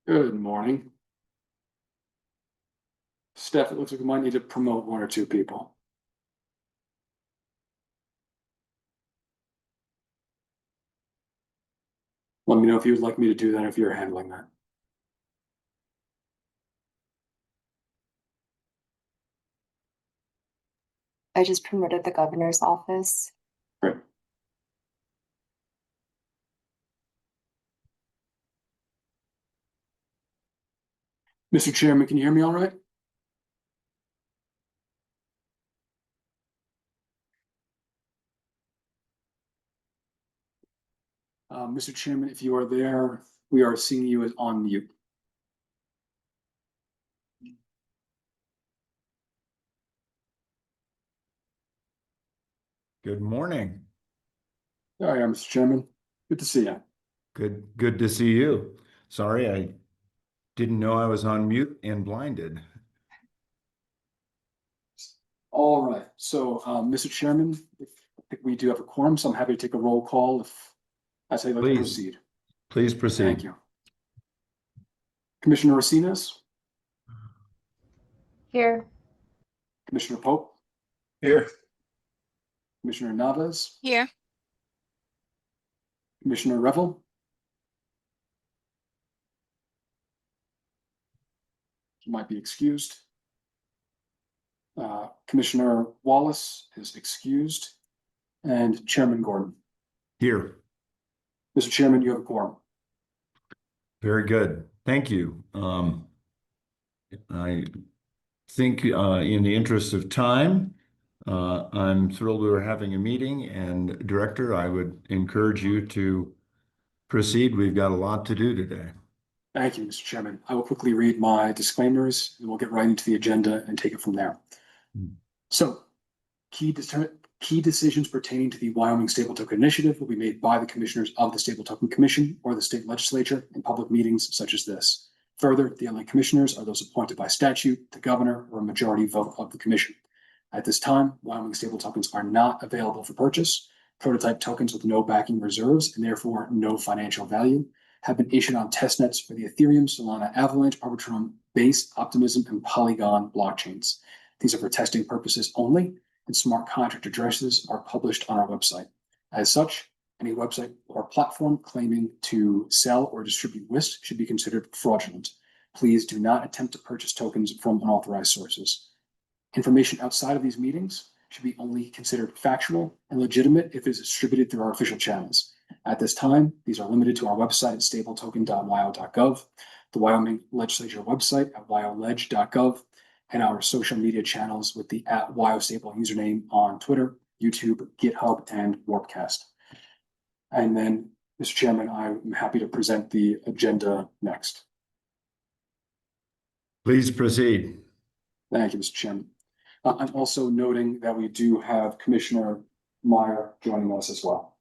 Good morning. Steph, it looks like we might need to promote one or two people. Let me know if you would like me to do that, if you're handling that. I just promoted the governor's office. Great. Mr. Chairman, can you hear me all right? Mr. Chairman, if you are there, we are seeing you as on mute. Good morning. There I am, Mr. Chairman. Good to see you. Good to see you. Sorry, I didn't know I was on mute and blinded. All right. So, Mr. Chairman, I think we do have a quorum, so I'm happy to take a roll call if that's how you'd like to Please. proceed. Please proceed. Thank you. Commissioner Racines, Here. Commissioner Pope, Here. Commissioner Navas, Here. Commissioner Revel. He might be excused. Commissioner Wallace is excused, and Chairman Gordon. Here. Mr. Chairman, you have a quorum. Very good. Thank you. I think in the interest of time, I'm thrilled we were having a meeting, and Director, I would encourage you to proceed. We've got a lot to do today. Thank you, Mr. Chairman. I will quickly read my disclaimers, and we'll get right into the agenda and take it from there. So, key decisions pertaining to the Wyoming Stable Token Initiative will be made by the commissioners of the Stable Token Commission or the state legislature in public meetings such as this. Further, the only commissioners are those appointed by statute, the governor, or a majority vote of the commission. At this time, Wyoming stable tokens are not available for purchase. Prototype tokens with no backing reserves and therefore no financial value have been issued on testnets for the Ethereum, Solana, Avalanche, Arbitrum, Base, Optimism, and Polygon blockchains. These are for testing purposes only, and smart contract addresses are published on our website. As such, any website or platform claiming to sell or distribute WIST should be considered fraudulent. Please do not attempt to purchase tokens from unauthorized sources. Information outside of these meetings should be only considered factual and legitimate if it is distributed through our official channels. At this time, these are limited to our website at stabletoken.wyo.gov, the Wyoming legislature website at wyoledge.gov, and our social media channels with the @WyoStable username on Twitter, YouTube, GitHub, and Warpcast. And then, Mr. Chairman, I'm happy to present the agenda next. Please proceed. Thank you, Mr. Chairman. I'm also noting that we do have Commissioner Meyer joining us as well.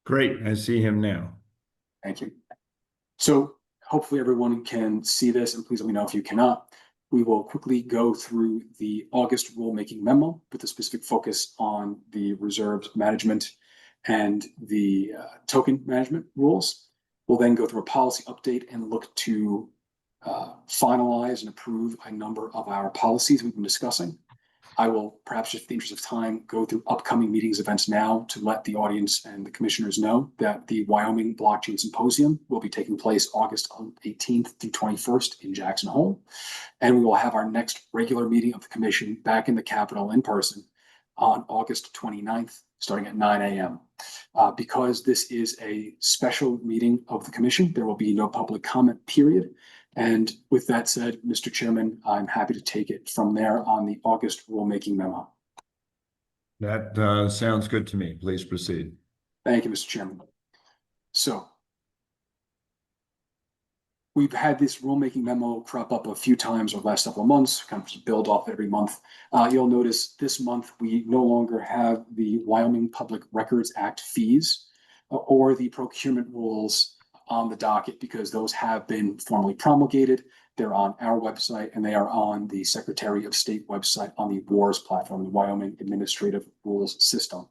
Great. I see him now. Thank you. So hopefully everyone can see this, and please let me know if you cannot. We will quickly go through the August rulemaking memo with a specific focus on the reserves management and the token management rules. We'll then go through a policy update and look to finalize and approve a number of our policies we've been discussing. I will, perhaps just in the interest of time, go through upcoming meetings events now to let the audience and the commissioners know that the Wyoming Blockchain Symposium will be taking place August 18th through 21st in Jackson Hole. And we will have our next regular meeting of the commission back in the Capitol in person on August 29th, starting at 9 a.m. Because this is a special meeting of the commission, there will be no public comment period. And with that said, Mr. Chairman, I'm happy to take it from there on the August rulemaking memo. That sounds good to me. Please proceed. Thank you, Mr. Chairman. So we've had this rulemaking memo crop up a few times over the last couple of months, kind of just build off every month. You'll notice this month we no longer have the Wyoming Public Records Act fees or the procurement rules on the docket because those have been formally promulgated. They're on our website and they are on the Secretary of State website on the WARS platform, the Wyoming Administrative Rules System.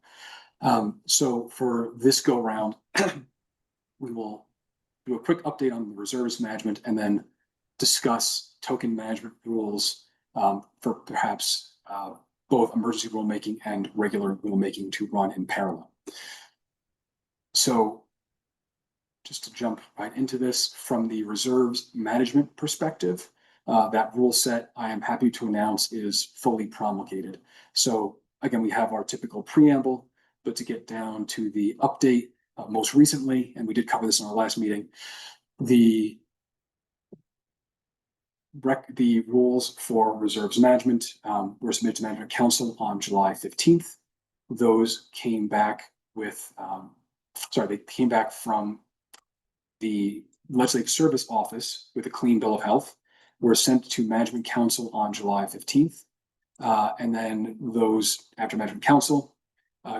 So for this go round, we will do a quick update on the reserves management, and then discuss token management rules for perhaps both emergency rulemaking and regular rulemaking to run in parallel. So just to jump right into this, from the reserves management perspective, that rule set, I am happy to announce, is fully promulgated. So again, we have our typical preamble, but to get down to the update, most recently, and we did cover this in our last meeting, the rules for reserves management were submitted to Management Council on July 15th. Those came back with, they came back from the Legislative Service Office with a clean bill of health, were sent to Management Council on July 15th. And then those, after Management Council,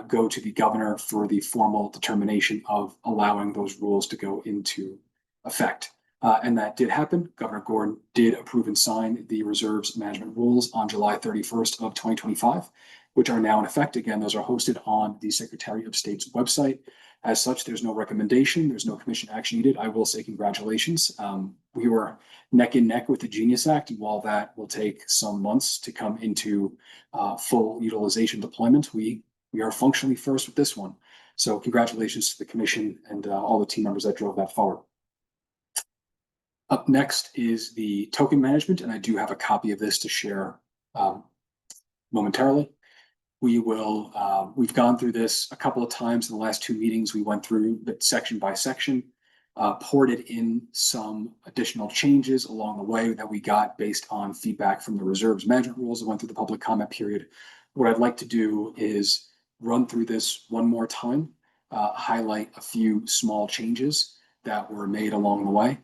go to the governor for the formal determination of allowing those rules to go into effect. And that did happen. Governor Gordon did approve and sign the reserves management rules on July 31st of 2025, which are now in effect. Again, those are hosted on the Secretary of State's website. As such, there's no recommendation, there's no commission action needed. I will say congratulations. We were neck and neck with the Genius Act, and while that will take some months to come into full utilization deployment, we are functionally first with this one. So congratulations to the commission and all the team members that drove that forward. Up next is the token management, and I do have a copy of this to share momentarily. We've gone through this a couple of times in the last two meetings. We went through it section by section, ported in some additional changes along the way that we got based on feedback from the reserves management rules that went through the public comment period. What I'd like to do is run through this one more time, highlight a few small changes that were made along the way,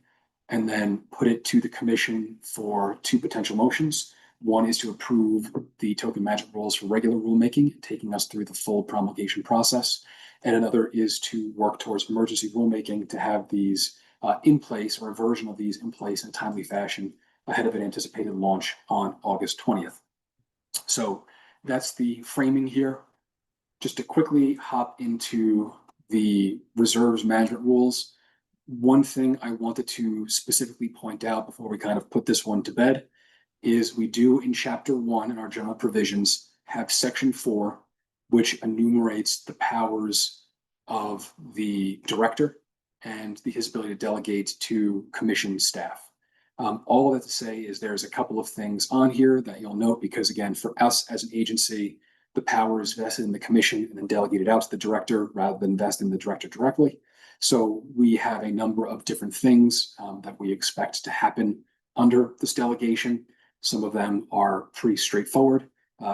and then put it to the commission for two potential motions. One is to approve the token management rules for regular rulemaking, taking us through the full promulgation process. And another is to work towards emergency rulemaking to have these in place, or a version of these in place in a timely fashion ahead of an anticipated launch on August 20th. So that's the framing here. Just to quickly hop into the reserves management rules, one thing I wanted to specifically point out before we kind of put this one to bed is we do in chapter 1 in our general provisions have section 4, which enumerates the powers of the director and his ability to delegate to commission staff. All of that to say is there's a couple of things on here that you'll note, because again, for us as an agency, the power is vested in the commission and then delegated out to the director rather than vested in the director directly. So we have a number of different things that we expect to happen under this delegation. Some of them are pretty straightforward,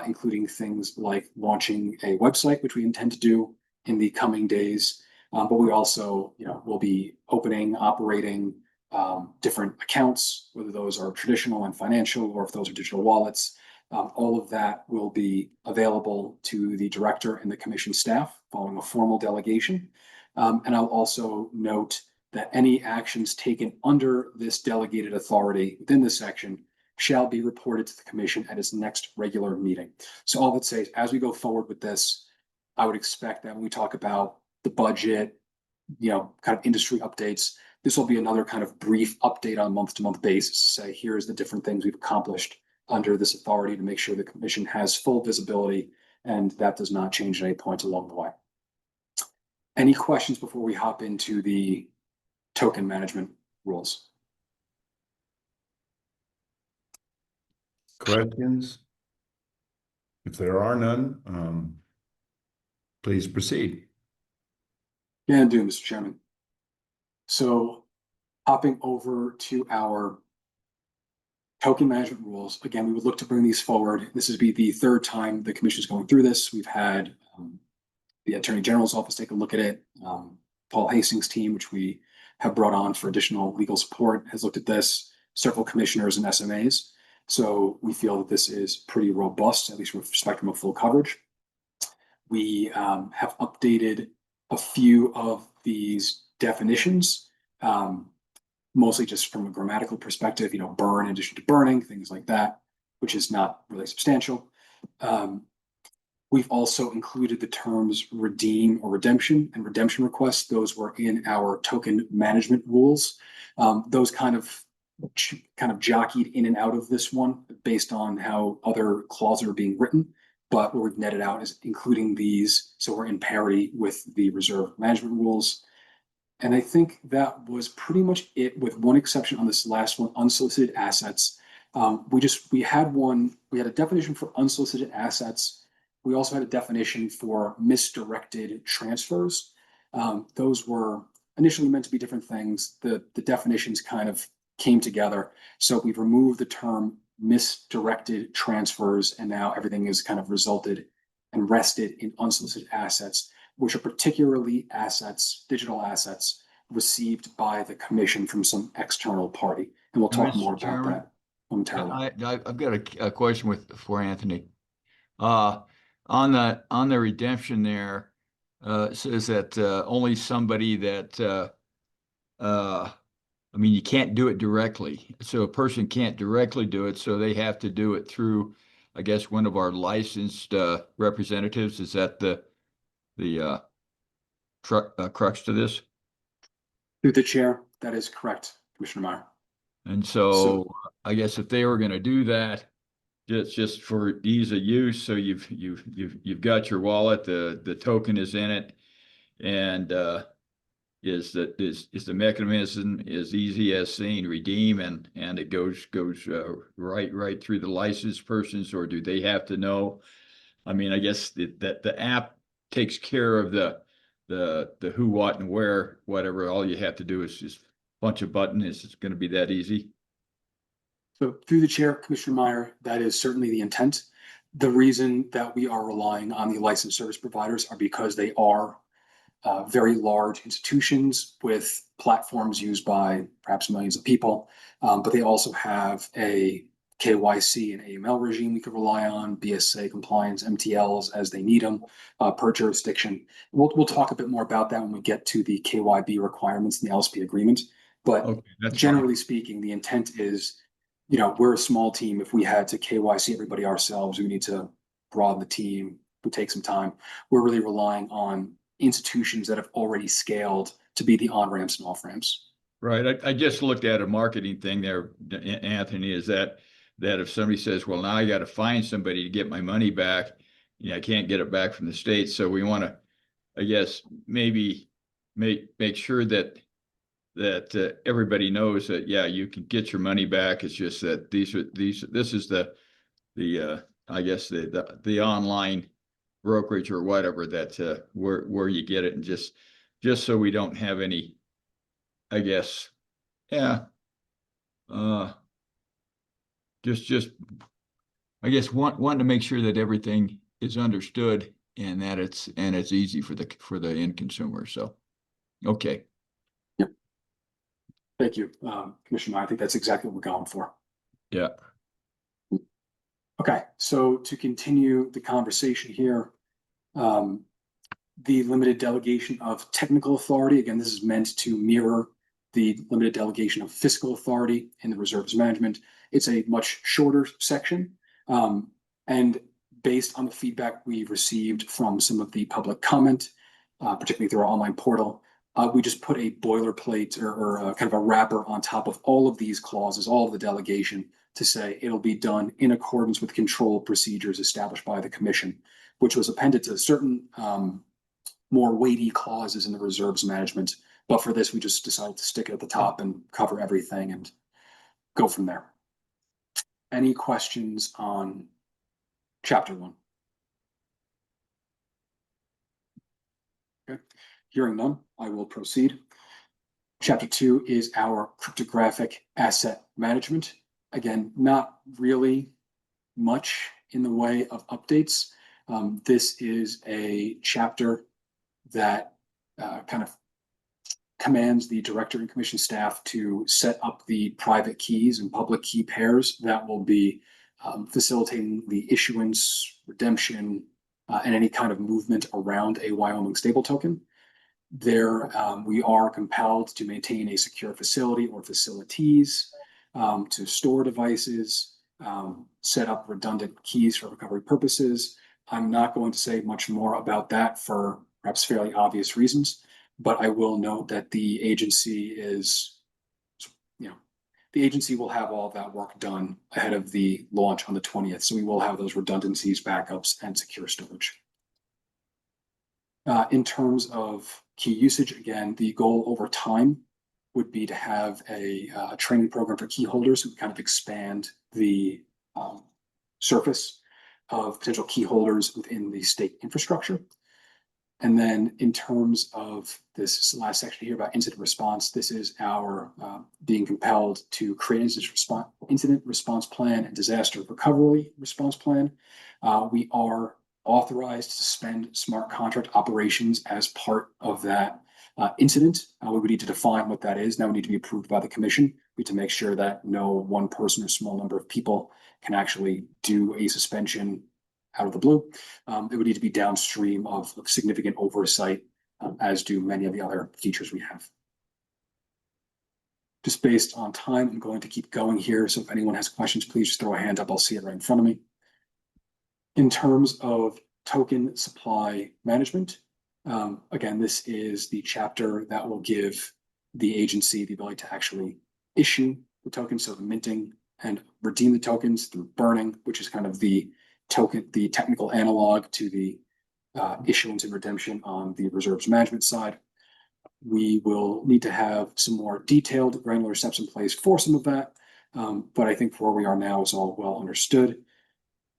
including things like launching a website, which we intend to do in the coming days. But we also, will be opening, operating different accounts, whether those are traditional and financial, or if those are digital wallets. All of that will be available to the director and the commission staff following a formal delegation. And I'll also note that any actions taken under this delegated authority within this section shall be reported to the commission at its next regular meeting. So all that says, as we go forward with this, I would expect that when we talk about the budget, kind of industry updates, this will be another kind of brief update on a month-to-month basis. Say, here's the different things we've accomplished under this authority to make sure the commission has full visibility, and that does not change at any point along the way. Any questions before we hop into the token management rules? Questions? If there are none, please proceed. Can do, Mr. Chairman. So hopping over to our token management rules, again, we would look to bring these forward. This would be the third time the commission is going through this. We've had the Attorney General's office take a look at it. Paul Hastings' team, which we have brought on for additional legal support, has looked at this, several commissioners and SMAs. So we feel that this is pretty robust, at least with spectrum of full coverage. We have updated a few of these definitions, mostly just from a grammatical perspective, burn in addition to burning, things like that, which is not really substantial. We've also included the terms redeem or redemption and redemption requests. Those were in our token management rules. Those kind of jockeyed in and out of this one based on how other clauses are being written. But what we've netted out is including these, so we're in parity with the reserve management rules. And I think that was pretty much it, with one exception on this last one, unsolicited assets. We had a definition for unsolicited assets. We also had a definition for misdirected transfers. Those were initially meant to be different things. The definitions kind of came together. So we've removed the term misdirected transfers, and now everything is kind of resulted and rested in unsolicited assets, which are particularly assets, digital assets, received by the commission from some external party. And we'll talk Mr. more about Chairman, that momentarily. I've got a question for Anthony. On the redemption there, it says that only somebody that I mean, you can't do it directly. So a person can't directly do it, so they have to do it through, I guess, one of our licensed representatives. Is that the crux to this? Through the chair, that is correct, Commissioner Meyer. And so I guess if they were going to do that, just for ease of use, so you've got your wallet, the token is in it, and is the mechanism as easy as saying redeem, and it goes right through the licensed persons, or do they have to know? I mean, I guess that the app takes care of the who, what, and where, whatever. All you have to do is just punch a button. It's going to be that easy. So through the chair, Commissioner Meyer, that is certainly the intent. The reason that we are relying on the licensed service providers are because they are very large institutions with platforms used by perhaps millions of people, but they also have a KYC and AML regime we could rely on, BSA compliance, MTLs as they need them per jurisdiction. We'll talk a bit more about that when we get to the KYB requirements in the LSP agreement. But Okay, that's generally speaking, the intent is, we're a small team. If we had to KYC everybody ourselves, we need to broaden the team. It would take some time. We're really relying on institutions that have already scaled to be the on-ramps and off-ramps. right. I just looked at a marketing thing there, Anthony, is that if somebody says, well, now I got to find somebody to get my money back, I can't get it back from the state. So we want to, I guess, maybe make sure that everybody knows that, yeah, you can get your money back. It's just that this is the I guess the online brokerage or whatever that where you get it, and just so we don't have any, I guess, yeah, just I guess wanting to make sure that everything is understood and that it's easy for the end consumer. So, okay. Yep. Thank you, Commissioner. I think that's exactly what we're going for. Yeah. Okay, so to continue the conversation here, the limited delegation of technical authority, again, this is meant to mirror the limited delegation of fiscal authority in the reserves management. It's a much shorter section. And based on the feedback we received from some of the public comment, particularly through our online portal, we just put a boilerplate or kind of a wrapper on top of all of these clauses, all of the delegation, to say it'll be done in accordance with control procedures established by the commission, which was appended to certain more weighty clauses in the reserves management. But for this, we just decided to stick it at the top and cover everything and go from there. Any questions on chapter 1? Okay. Hearing none, I will proceed. Chapter 2 is our cryptographic asset management. Again, not really much in the way of updates. This is a chapter that kind of commands the director and commission staff to set up the private keys and public key pairs that will be facilitating the issuance, redemption, and any kind of movement around a Wyoming stable token. There, we are compelled to maintain a secure facility or facilities, to store devices, set up redundant keys for recovery purposes. I'm not going to say much more about that for perhaps fairly obvious reasons, but I will note that the agency is, you know, the agency will have all of that work done ahead of the launch on the 20th. So we will have those redundancies, backups, and secure storage. In terms of key usage, again, the goal over time would be to have a training program for key holders who kind of expand the surface of potential key holders within the state infrastructure. And then in terms of this last section here about incident response, this is our being compelled to create incident response plan and disaster recovery response plan. We are authorized to suspend smart contract operations as part of that incident. We would need to define what that is. Now we need to be approved by the commission. We need to make sure that no one person or small number of people can actually do a suspension out of the blue. It would need to be downstream of significant oversight, as do many of the other features we have. Just based on time, I'm going to keep going here. So if anyone has questions, please just throw a hand up. I'll see it right in front of me. In terms of token supply management, again, this is the chapter that will give the agency the ability to actually issue the tokens, so the minting and redeem the tokens through burning, which is kind of the technical analog to the issuance and redemption on the reserves management side. We will need to have some more detailed granular steps in place for some of that, but I think where we are now is all well understood.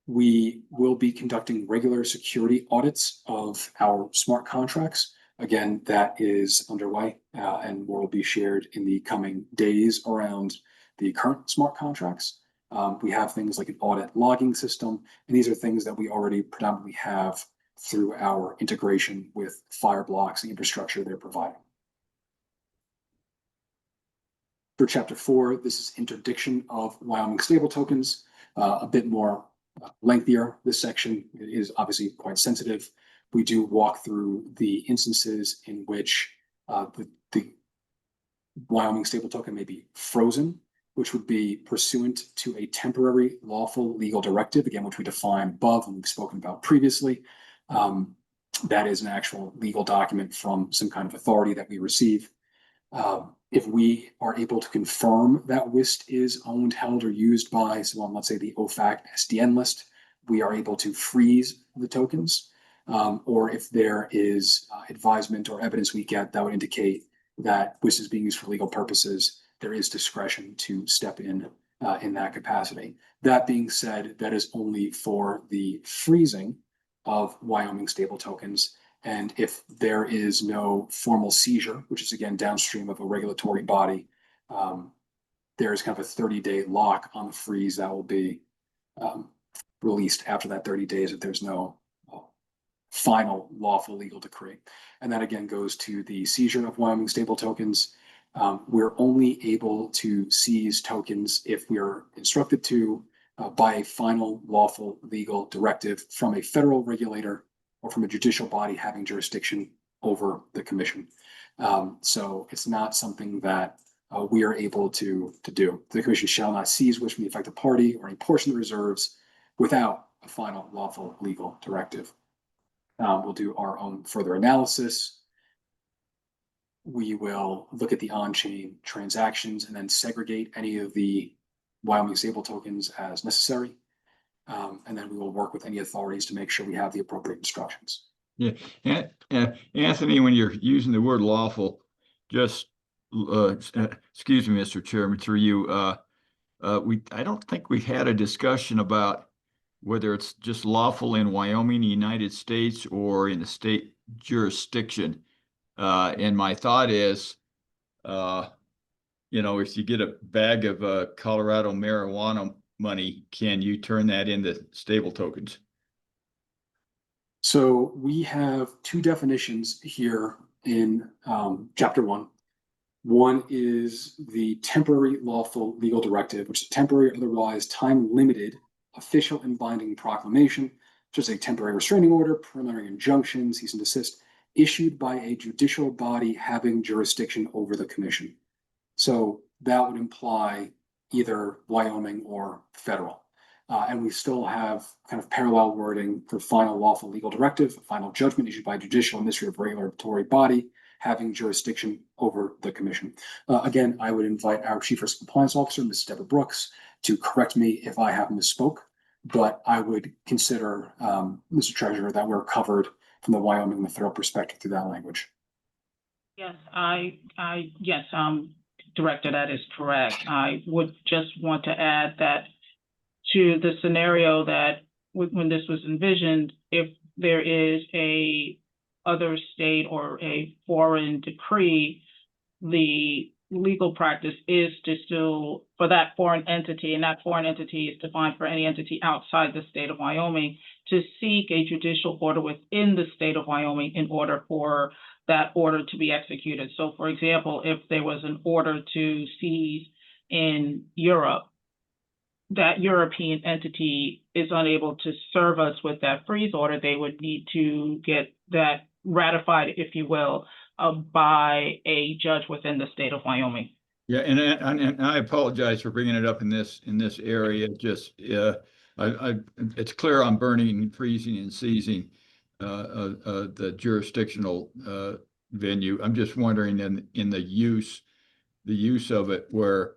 We will be conducting regular security audits of our smart contracts. Again, that is underway and will be shared in the coming days around the current smart contracts. We have things like an audit logging system, and these are things that we already predominantly have through our integration with Fireblocks, the infrastructure they're providing. For Chapter 4, this is interdiction of Wyoming stable tokens, a bit more lengthier. This section is obviously quite sensitive. We do walk through the instances in which the Wyoming stable token may be frozen, which would be pursuant to a temporary lawful legal directive, again, which we define above and we've spoken about previously. That is an actual legal document from some kind of authority that we receive. If we are able to confirm that WIST is owned, held, or used by someone, let's say the OFAC SDN list, we are able to freeze the tokens. Or if there is advisement or evidence we get that would indicate that WIST is being used for legal purposes, there is discretion to step in that capacity. That being said, that is only for the freezing of Wyoming stable tokens. And if there is no formal seizure, which is again downstream of a regulatory body, there is kind of a 30-day lock on the freeze that will be released after that 30 days if there's no final lawful legal decree. And that again goes to the seizure of Wyoming stable tokens. We're only able to seize tokens if we are instructed to by a final lawful legal directive from a federal regulator or from a judicial body having jurisdiction over the commission. So it's not something that we are able to do. The commission shall not seize which from the affected party or any portion of the reserves without a final lawful legal directive. We'll do our own further analysis. We will look at the on-chain transactions and then segregate any of the Wyoming stable tokens as necessary. And then we will work with any authorities to make sure we have the appropriate instructions. Yeah, Anthony, when you're using the word lawful, just excuse me, Mr. Chairman, through you, I don't think we've had a discussion about whether it's just lawful in Wyoming, the United States, or in the state jurisdiction. And my thought is, if you get a bag of Colorado marijuana money, can you turn that into stable tokens? So we have two definitions here in Chapter 1. One is the temporary lawful legal directive, which is a temporary, otherwise time-limited official and binding proclamation, just a temporary restraining order, preliminary injunction, cease and desist, issued by a judicial body having jurisdiction over the commission. So that would imply either Wyoming or federal. And we still have kind of parallel wording for final lawful legal directive, a final judgment issued by judicial administrative regulatory body having jurisdiction over the commission. Again, I would invite our Chief Risk Compliance Officer, Mrs. Deborah Brooks, to correct me if I have misspoke, but I would consider, Mr. Treasurer, that we're covered from the Wyoming and the federal perspective through that language. Yes, yes, Director, that is correct. I would just want to add that to the scenario that when this was envisioned, if there is a other state or a foreign decree, the legal practice is to still, for that foreign entity, and that foreign entity is defined for any entity outside the state of Wyoming, to seek a judicial order within the state of Wyoming in order for that order to be executed. So for example, if there was an order to seize in Europe, that European entity is unable to serve us with that freeze order, they would need to get that ratified, if you will, by a judge within the state of Wyoming. Yeah, and I apologize for bringing it up in this area. Just it's clear on burning, freezing, and seizing the jurisdictional venue. I'm just wondering in the use of it where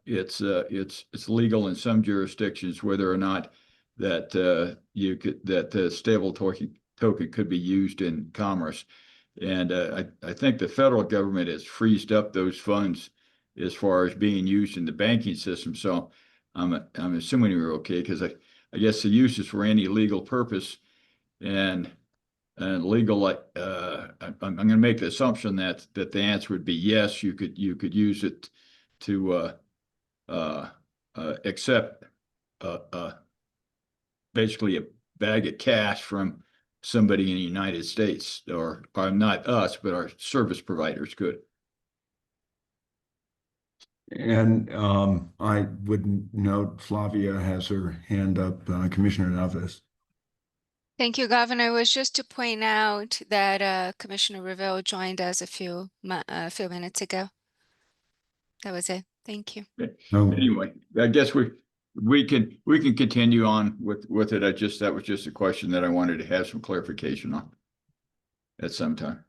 it's legal in some jurisdictions, whether or not that that the stable token could be used in commerce. And I think the federal government has freezed up those funds as far as being used in the banking system. So I'm assuming we're okay, because I guess the use is for any legal purpose, and legal. I'm going to make the assumption that the answer would be yes. You could use it to accept basically a bag of cash from somebody in the United States, or not us, but our service providers could. And I would note Flavia has her hand up, Commissioner Navis. Thank you, Governor. It was just to point out that Commissioner Revelle joined us a few minutes ago. That was it. Thank you. Oh, Anyway, I guess we can continue on with it. That was just a question that I wanted to have some clarification on at some time.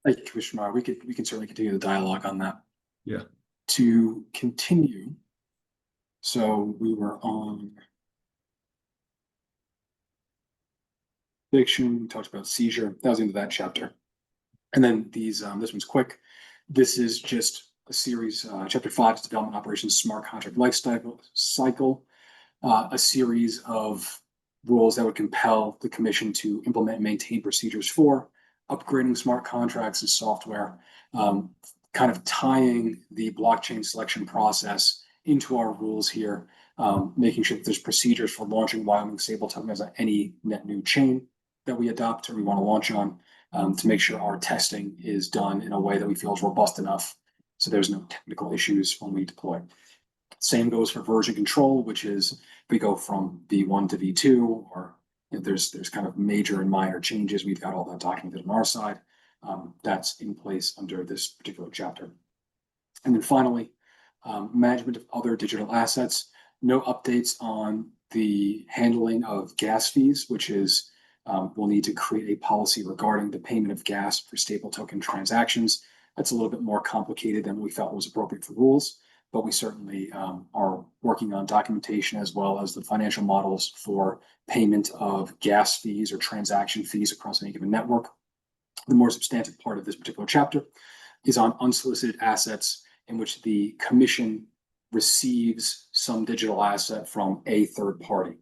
Thank you, Commissioner Meyer. We can certainly continue the dialogue on that. Yeah. To continue, so we were on eviction, we talked about seizure, that was into that chapter. And then these, this one's quick. This is just a series, chapter 5 is development operations, smart contract cycle, a series of rules that would compel the commission to implement and maintain procedures for upgrading smart contracts and software, kind of tying the blockchain selection process into our rules here, making sure that there's procedures for launching Wyoming stable token as any net new chain that we adopt or we want to launch on, to make sure our testing is done in a way that we feel is robust enough so there's no technical issues when we deploy. Same goes for version control, which is we go from V1 to V2, or there's kind of major and minor changes. We've got all that documented on our side. That's in place under this particular chapter. And then finally, management of other digital assets. No updates on the handling of gas fees, which is we'll need to create a policy regarding the payment of gas for stable token transactions. That's a little bit more complicated than we felt was appropriate for rules, but we certainly are working on documentation as well as the financial models for payment of gas fees or transaction fees across any given network. The more substantive part of this particular chapter is on unsolicited assets in which the commission receives some digital asset from a third party.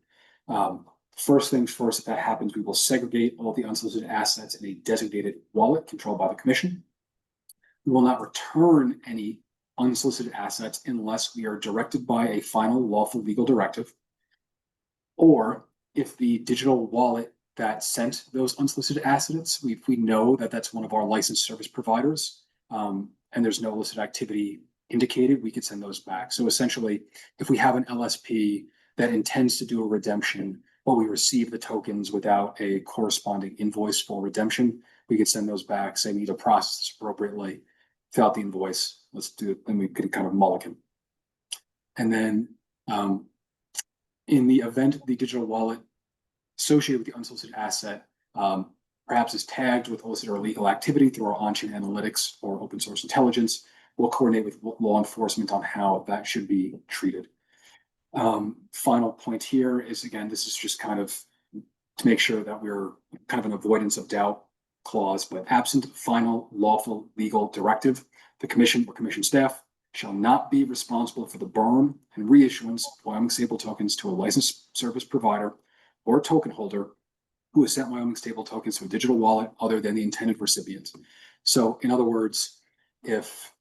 First things first, if that happens, we will segregate all the unsolicited assets in a designated wallet controlled by the commission. We will not return any unsolicited assets unless we are directed by a final lawful legal directive, or if the digital wallet that sent those unsolicited assets, we know that that's one of our licensed service providers, and there's no illicit activity indicated, we could send those back. So essentially, if we have an LSP that intends to do a redemption, but we receive the tokens without a corresponding invoice for redemption, we could send those back, say we need to process this appropriately, fill out the invoice, let's do it, then we could kind of mulligan. And then In the event the digital wallet associated with the unsolicited asset perhaps is tagged with illicit or illegal activity through our on-chain analytics or open source intelligence, we'll coordinate with law enforcement on how that should be treated. Final point here is, again, this is just kind of to make sure that we're kind of an avoidance of doubt clause, but absent final lawful legal directive, the commission or commission staff shall not be responsible for the burn and reissuance of Wyoming stable tokens to a licensed service provider or token holder who has sent Wyoming stable tokens to a digital wallet other than the intended recipient. So in other words, if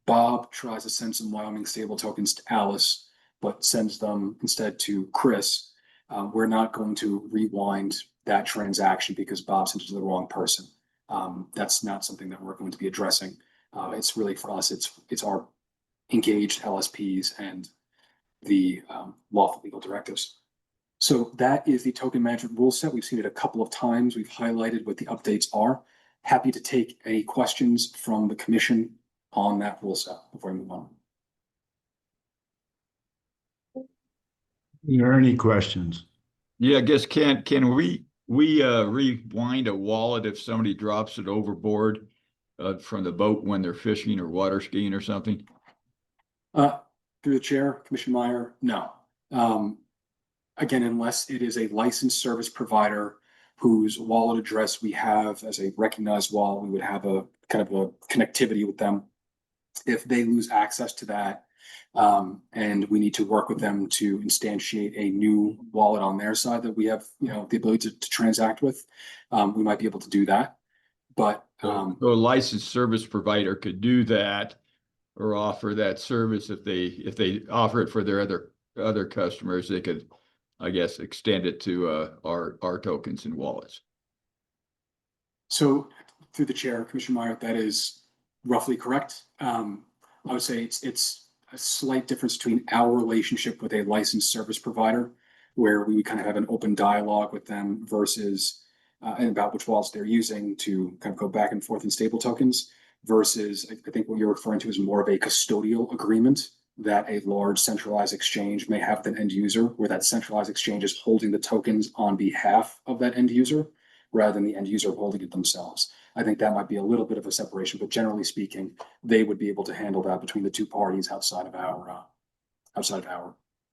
Bob tries to send some Wyoming stable tokens to Alice, but sends them instead to Chris, we're not going to rewind that transaction because Bob sent it to the wrong person. That's not something that we're going to be addressing. It's really for us, it's our engaged LSPs and the lawful legal directives. So that is the token management rule set. We've seen it a couple of times. We've highlighted what the updates are. Happy to take any questions from the commission on that rule set before we move on. Are there any questions? Yeah, I guess can we rewind a wallet if somebody drops it overboard from the boat when they're fishing or water skiing or something? Through the chair, Commissioner Meyer, no. Again, unless it is a licensed service provider whose wallet address we have as a recognized wallet, we would have a kind of a connectivity with them. If they lose access to that, and we need to work with them to instantiate a new wallet on their side that we have, the ability to transact with, we might be able to do that. But So a licensed service provider could do that or offer that service if they offer it for their other customers, they could, I guess, extend it to our tokens and wallets. So through the chair, Commissioner Meyer, that is roughly correct. I would say it's a slight difference between our relationship with a licensed service provider, where we kind of have an open dialogue with them versus and about which wallets they're using to kind of go back and forth in stable tokens, versus I think what you're referring to is more of a custodial agreement that a large centralized exchange may have with an end user, where that centralized exchange is holding the tokens on behalf of that end user rather than the end user holding it themselves. I think that might be a little bit of a separation, but generally speaking, they would be able to handle that between the two parties outside of our.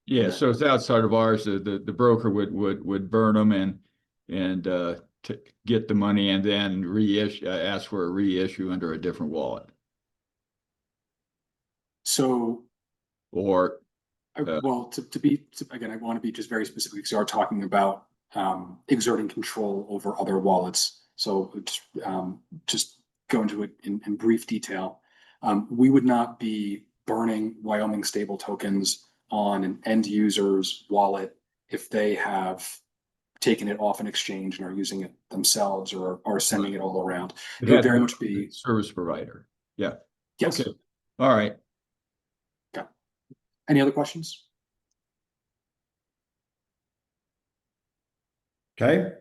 Yeah, so it's outside of ours. The broker would burn them and to get the money and then reissue, ask for a reissue under a different wallet. So, Or well, again, I want to be just very specific because we are talking about exerting control over other wallets. So just go into it in brief detail. We would not be burning Wyoming stable tokens on an end user's wallet if they have taken it off an exchange and are using it themselves or are sending it all around. It would very much be service provider. Yeah. yes. Okay. All right. Okay. Any other questions? Okay,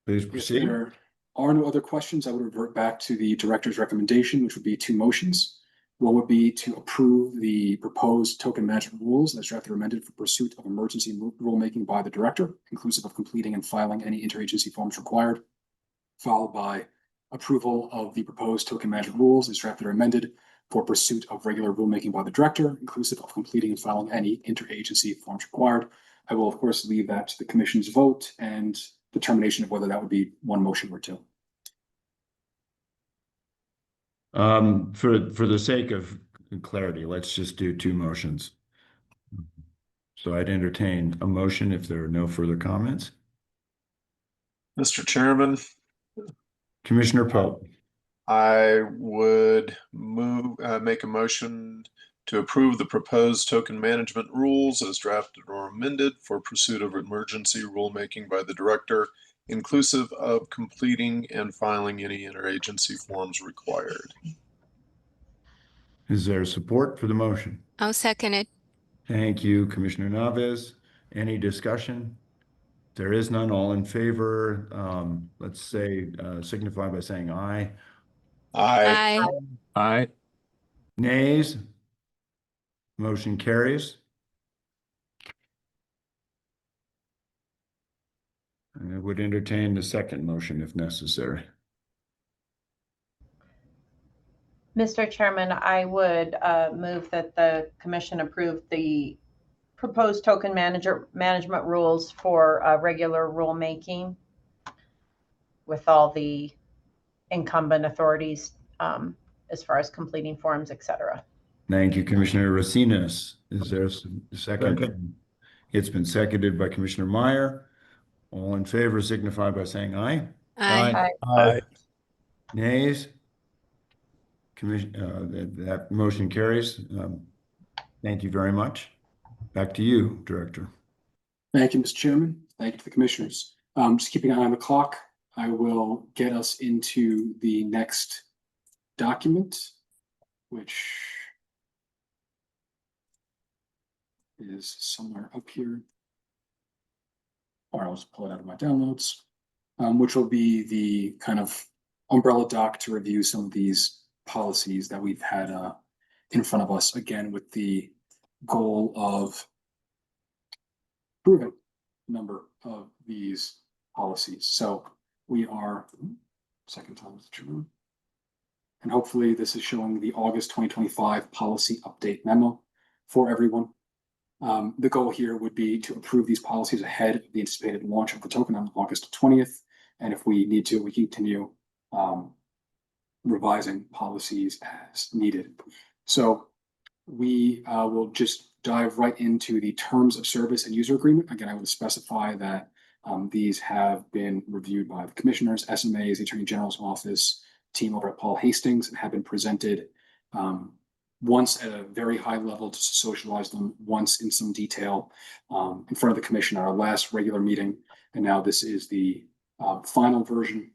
please If proceed. there are no other questions, I would revert back to the director's recommendation, which would be two motions. One would be to approve the proposed token management rules as drafted or amended for pursuit of emergency rulemaking by the director, inclusive of completing and filing any interagency forms required, followed by approval of the proposed token management rules as drafted or amended for pursuit of regular rulemaking by the director, inclusive of completing and filing any interagency forms required. I will, of course, leave that to the commission's vote and determination of whether that would be one motion or two. For the sake of clarity, let's just do two motions. So I'd entertain a motion if there are no further comments. Mr. Chairman, Commissioner Pope. I would make a motion to approve the proposed token management rules as drafted or amended for pursuit of emergency rulemaking by the director, inclusive of completing and filing any interagency forms required. Is there support for the motion? I'll second it. Thank you, Commissioner Naves. Any discussion? There is none. All in favor, let's say, signify by saying aye. Aye. Aye. Nays? Motion carries. I would entertain the second motion if necessary. Mr. Chairman, I would move that the commission approve the proposed token management rules for regular rulemaking with all the incumbent authorities as far as completing forms, et cetera. Thank you, Commissioner Racines. Is there a second? Second. It's been seconded by Commissioner Meyer. All in favor signify by saying aye. Aye. Aye. Nays? Commission, that motion carries. Thank you very much. Back to you, Director. Thank you, Mr. Chairman. Thank you to the commissioners. Just keeping an eye on the clock, I will get us into the next document, which is somewhere up here. Or I'll just pull it out of my downloads, which will be the kind of umbrella doc to review some of these policies that we've had in front of us, again, with the goal of proving a number of these policies. So we are, second time with the Chairman. And hopefully this is showing the August 2025 policy update memo for everyone. The goal here would be to approve these policies ahead of the anticipated launch of the token on August 20th. And if we need to, we continue revising policies as needed. So we will just dive right into the terms of service and user agreement. Again, I would specify that these have been reviewed by the commissioners, SMAs, the Attorney General's office, team over at Paul Hastings, and have been presented once at a very high level to socialize them, once in some detail in front of the commission at our last regular meeting. And now this is the final version.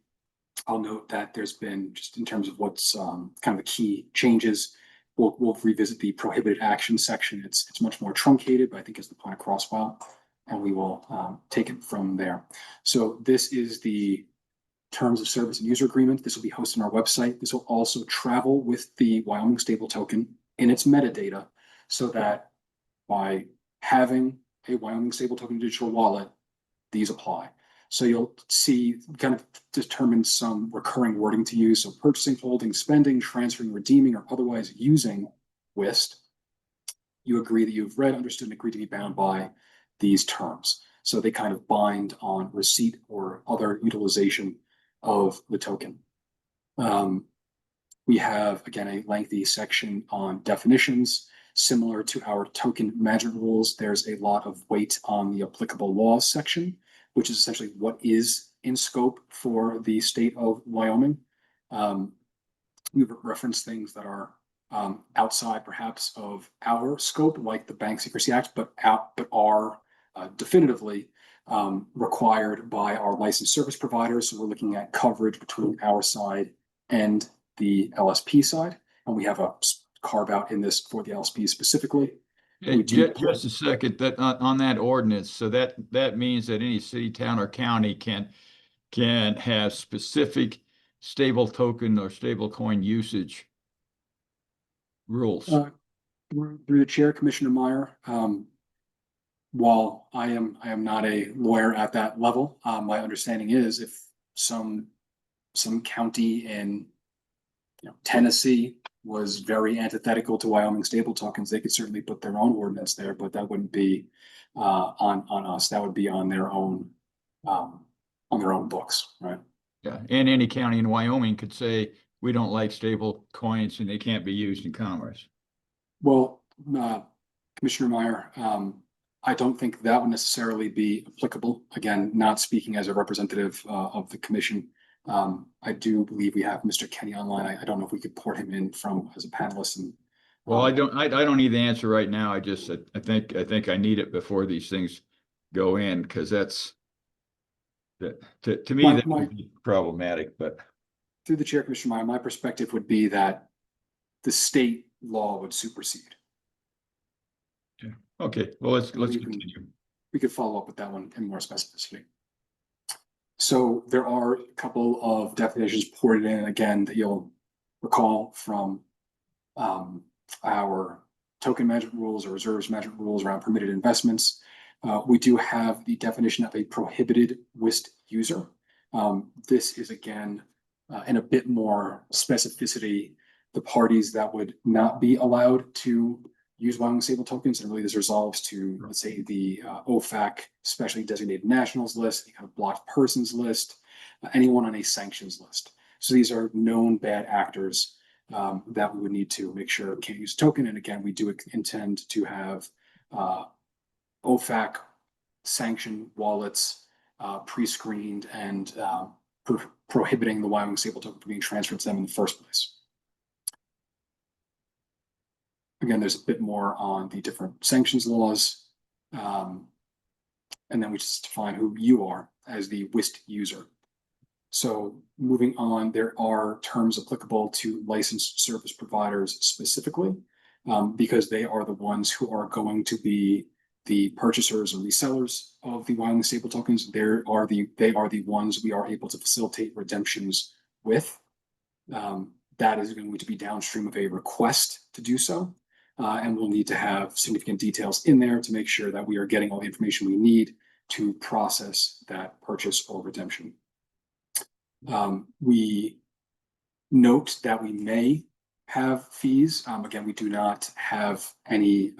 I'll note that there's been, just in terms of what's kind of the key changes, we'll revisit the prohibited action section. It's much more truncated, but I think is the point across well, and we will take it from there. So this is the terms of service and user agreement. This will be hosted on our website. This will also travel with the Wyoming stable token in its metadata, so that by having a Wyoming stable token digital wallet, these apply. So you'll see kind of determine some recurring wording to use. So purchasing, holding, spending, transferring, redeeming, or otherwise using WIST. You agree that you've read, understood, and agreed to be bound by these terms. So they kind of bind on receipt or other utilization of the token. We have, again, a lengthy section on definitions. Similar to our token management rules, there's a lot of weight on the applicable laws section, which is essentially what is in scope for the state of Wyoming. We've referenced things that are outside perhaps of our scope, like the Bank Secrecy Act, but are definitively required by our licensed service providers. So we're looking at coverage between our side and the LSP side, and we have a carve out in this for the LSP specifically. Hey, just a second, that on that ordinance, so that means that any city, town, or county can have specific stable token or stable coin usage rules. Through the chair, Commissioner Meyer, while I am not a lawyer at that level, my understanding is if some county in Tennessee was very antithetical to Wyoming stable tokens, they could certainly put their own ordinance there, but that wouldn't be on us. That would be on their own books, right? Yeah, and any county in Wyoming could say, we don't like stable coins and they can't be used in commerce. Well, Commissioner Meyer, I don't think that would necessarily be applicable. Again, not speaking as a representative of the commission. I do believe we have Mr. Kenny online. I don't know if we could port him in from as a panelist. And well, I don't need the answer right now. I think I need it before these things go in, because that's to me that would be problematic. But through the chair, Commissioner Meyer, my perspective would be that the state law would supersede. Okay, well, let's continue. We could follow up with that one in more specificity. So there are a couple of definitions ported in, again, that you'll recall from our token management rules or reserves management rules around permitted investments. We do have the definition of a prohibited WIST user. This is again, in a bit more specificity, the parties that would not be allowed to use Wyoming stable tokens, and really this resolves to, let's say, the OFAC specially designated nationals list, the kind of blocked persons list, anyone on a sanctions list. So these are known bad actors that we would need to make sure can't use token. And again, we do intend to have OFAC sanctioned wallets pre-screened and prohibiting the Wyoming stable token from being transferred to them in the first place. Again, there's a bit more on the different sanctions laws. And then we just define who you are as the WIST user. So moving on, there are terms applicable to licensed service providers specifically, because they are the ones who are going to be the purchasers and resellers of the Wyoming stable tokens. They are the ones we are able to facilitate redemptions with. That is going to be downstream of a request to do so. And we'll need to have significant details in there to make sure that we are getting all the information we need to process that purchase or redemption. We note that we may have fees. Again, we do not have any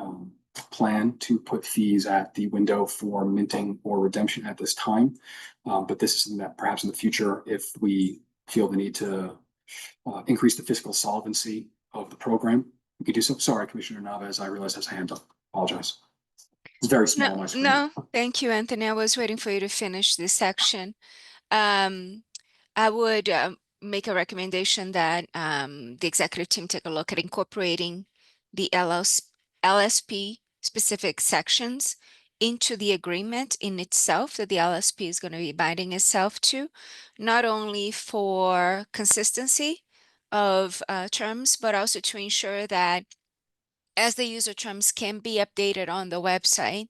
plan to put fees at the window for minting or redemption at this time. But this is something that perhaps in the future, if we feel the need to increase the fiscal solvency of the program, we could do so. Sorry, Commissioner Navas, I realize has a hand up. Apologize. It's very small on my screen. No, thank you, Anthony. I was waiting for you to finish this section. I would make a recommendation that the executive team take a look at incorporating the LSP specific sections into the agreement in itself that the LSP is going to be binding itself to, not only for consistency of terms, but also to ensure that as the user terms can be updated on the website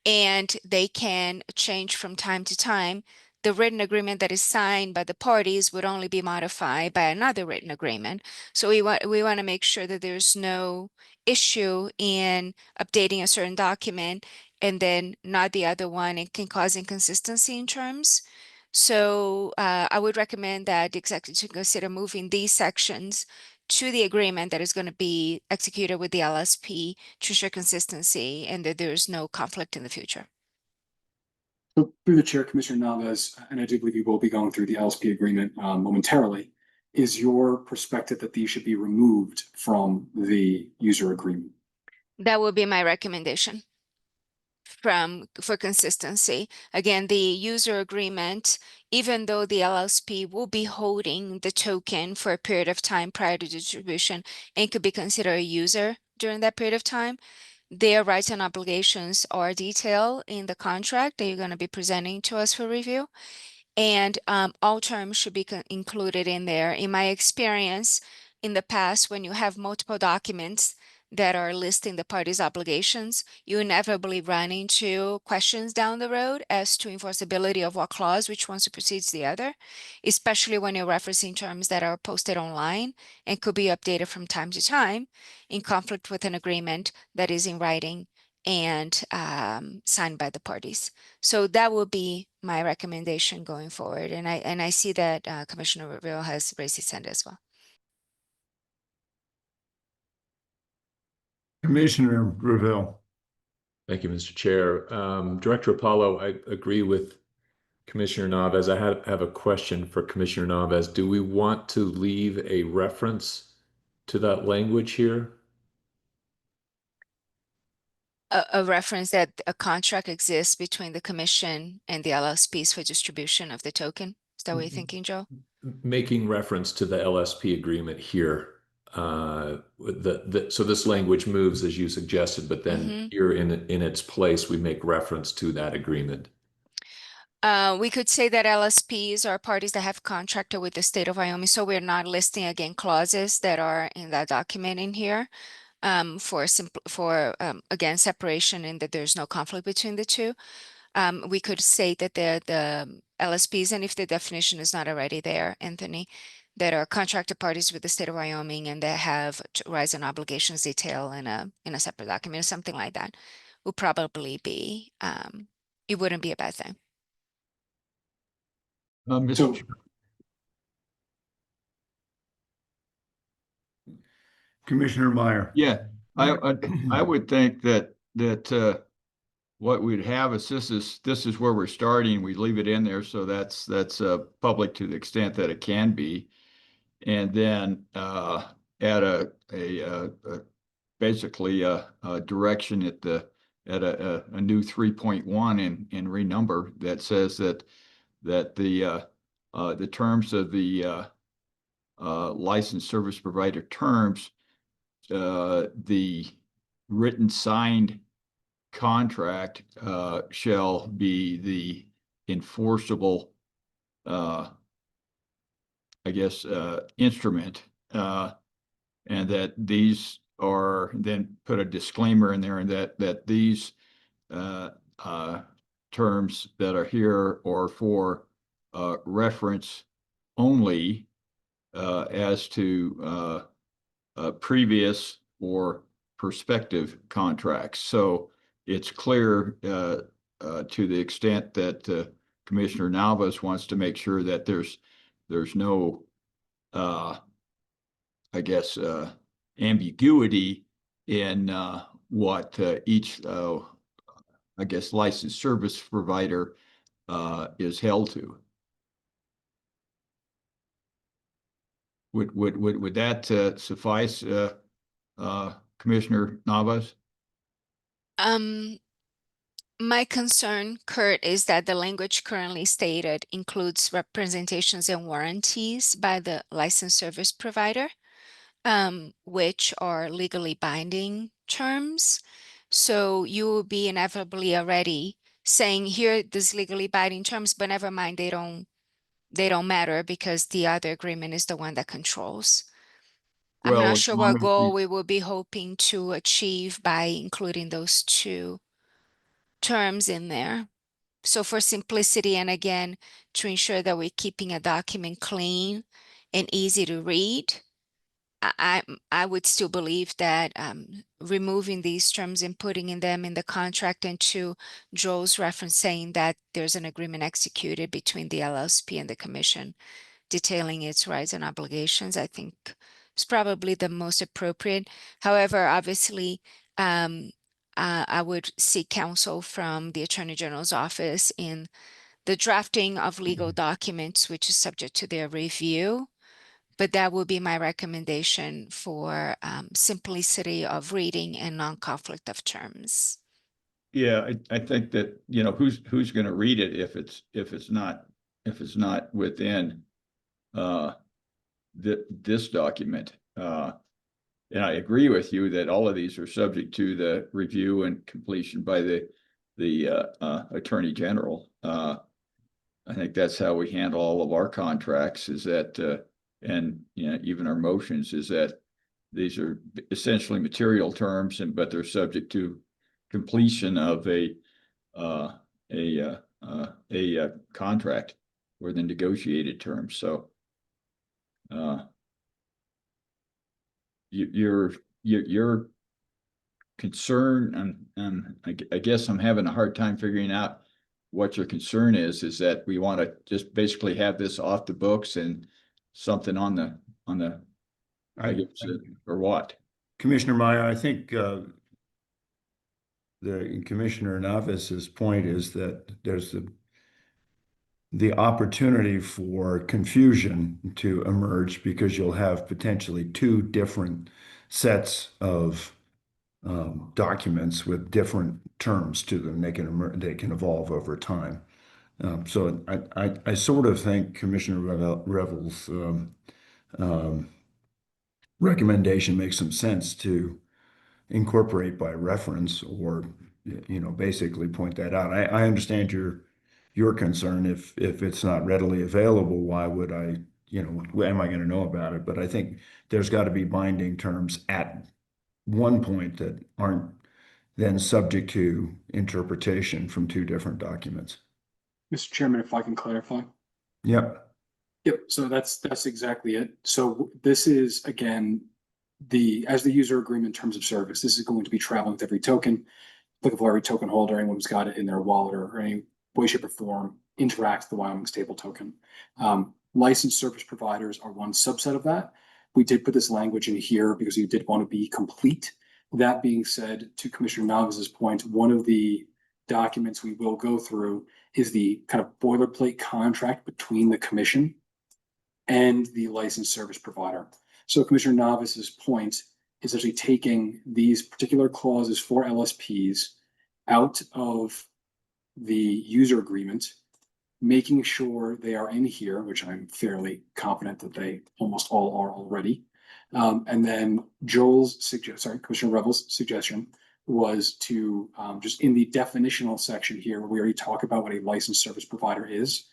and they can change from time to time, the written agreement that is signed by the parties would only be modified by another written agreement. So we want to make sure that there's no issue in updating a certain document and then not the other one. It can cause inconsistency in terms. So I would recommend that the executive consider moving these sections to the agreement that is going to be executed with the LSP to ensure consistency and that there's no conflict in the future. So through the chair, Commissioner Navas, and I do believe you will be going through the LSP agreement momentarily, is your perspective that these should be removed from the user agreement? That would be my recommendation for consistency. Again, the user agreement, even though the LSP will be holding the token for a period of time prior to distribution and could be considered a user during that period of time, their rights and obligations are detailed in the contract that you're going to be presenting to us for review. And all terms should be included in there. In my experience in the past, when you have multiple documents that are listing the parties' obligations, you inevitably run into questions down the road as to enforceability of what clause, which one supersedes the other, especially when you're referencing terms that are posted online and could be updated from time to time in conflict with an agreement that is in writing and signed by the parties. So that will be my recommendation going forward. And I see that Commissioner Reville has raised his hand as well. Commissioner Reville. Thank you, Mr. Chair. Director Apollo, I agree with Commissioner Navas. I have a question for Commissioner Navas. Do we want to leave a reference to that language here? A reference that a contract exists between the commission and the LSPs for distribution of the token. Is that what you're thinking, Joe? Making reference to the LSP agreement here. So this language moves as you suggested, but then here in its place, we make reference to that agreement. We could say that LSPs are parties that have contracted with the state of Wyoming. So we're not listing again clauses that are in that document in here for again separation and that there's no conflict between the two. We could say that the LSPs, and if the definition is not already there, Anthony, that are contracted parties with the state of Wyoming and that have rights and obligations detailed in a separate document or something like that. would probably be, it wouldn't be a bad thing. Mr. So, Commissioner Meyer. Yeah, I would think that what we'd have is this is where we're starting. We leave it in there, so that's public to the extent that it can be, and then add a basically a direction at a new 3.1 and renumber that says that the terms of the licensed service provider terms, the written signed contract shall be the enforceable, I guess, instrument, and that these are, then put a disclaimer in there, and that these terms that are here are for reference only as to previous or prospective contracts. So it's clear to the extent that Commissioner Navas wants to make sure that there's no, I guess, ambiguity in what each, I guess, licensed service provider is held to. Would that suffice, Commissioner Navas? My concern, Kurt, is that the language currently stated includes representations and warranties by the licensed service provider, which are legally binding terms. So you will be inevitably already saying here, these legally binding terms, but never mind, they don't matter because the other agreement is the one that controls. I'm Well, not as sure long what as goal we will be hoping to achieve by including those two terms in there. So for simplicity, and again, to ensure that we're keeping a document clean and easy to read, I would still believe that removing these terms and putting in them in the contract, and to Joel's reference saying that there's an agreement executed between the LLSP and the commission detailing its rights and obligations, I think is probably the most appropriate. However, obviously, I would seek counsel from the Attorney General's office in the drafting of legal documents, which is subject to their review. But that would be my recommendation for simplicity of reading and non-conflict of terms. Yeah, I think that, you know, who's going to read it if it's not within this document. And I agree with you that all of these are subject to the review and completion by the Attorney General. I think that's how we handle all of our contracts, is that and, you know, even our motions, is that these are essentially material terms, but they're subject to completion of a contract or the negotiated terms. So your concern, and I guess I'm having a hard time figuring out what your concern is that we want to just basically have this off the books and something on the I guess, or what? Commissioner Meyer, I think the Commissioner Navas's point is that there's the opportunity for confusion to emerge because you'll have potentially two different sets of documents with different terms to them. They can evolve over time. So I sort of think Commissioner Revel's recommendation makes some sense to incorporate by reference, or, you know, basically point that out. I understand your concern. If it's not readily available, why would I, you know, am I going to know about it? But I think there's got to be binding terms at one point that aren't then subject to interpretation from two different documents. Mr. Chairman, if I can clarify. Yep. Yep, so that's exactly it. So this is, again, as the user agreement terms of service, this is going to be traveling with every token. applicable every token holder, anyone who's got it in their wallet or any way, shape, or form interacts with the Wyoming stable token. Licensed service providers are one subset of that. We did put this language in here because we did want to be complete. That being said, to Commissioner Novice's point, one of the documents we will go through is the kind of boilerplate contract between the commission and the licensed service provider. So Commissioner Novice's point is actually taking these particular clauses for LSPs out of the user agreement, making sure they are in here, which I'm fairly confident that they almost all are already. And then Commissioner Revel's suggestion was to just in the definitional section here, where we already talk about what a licensed service provider is,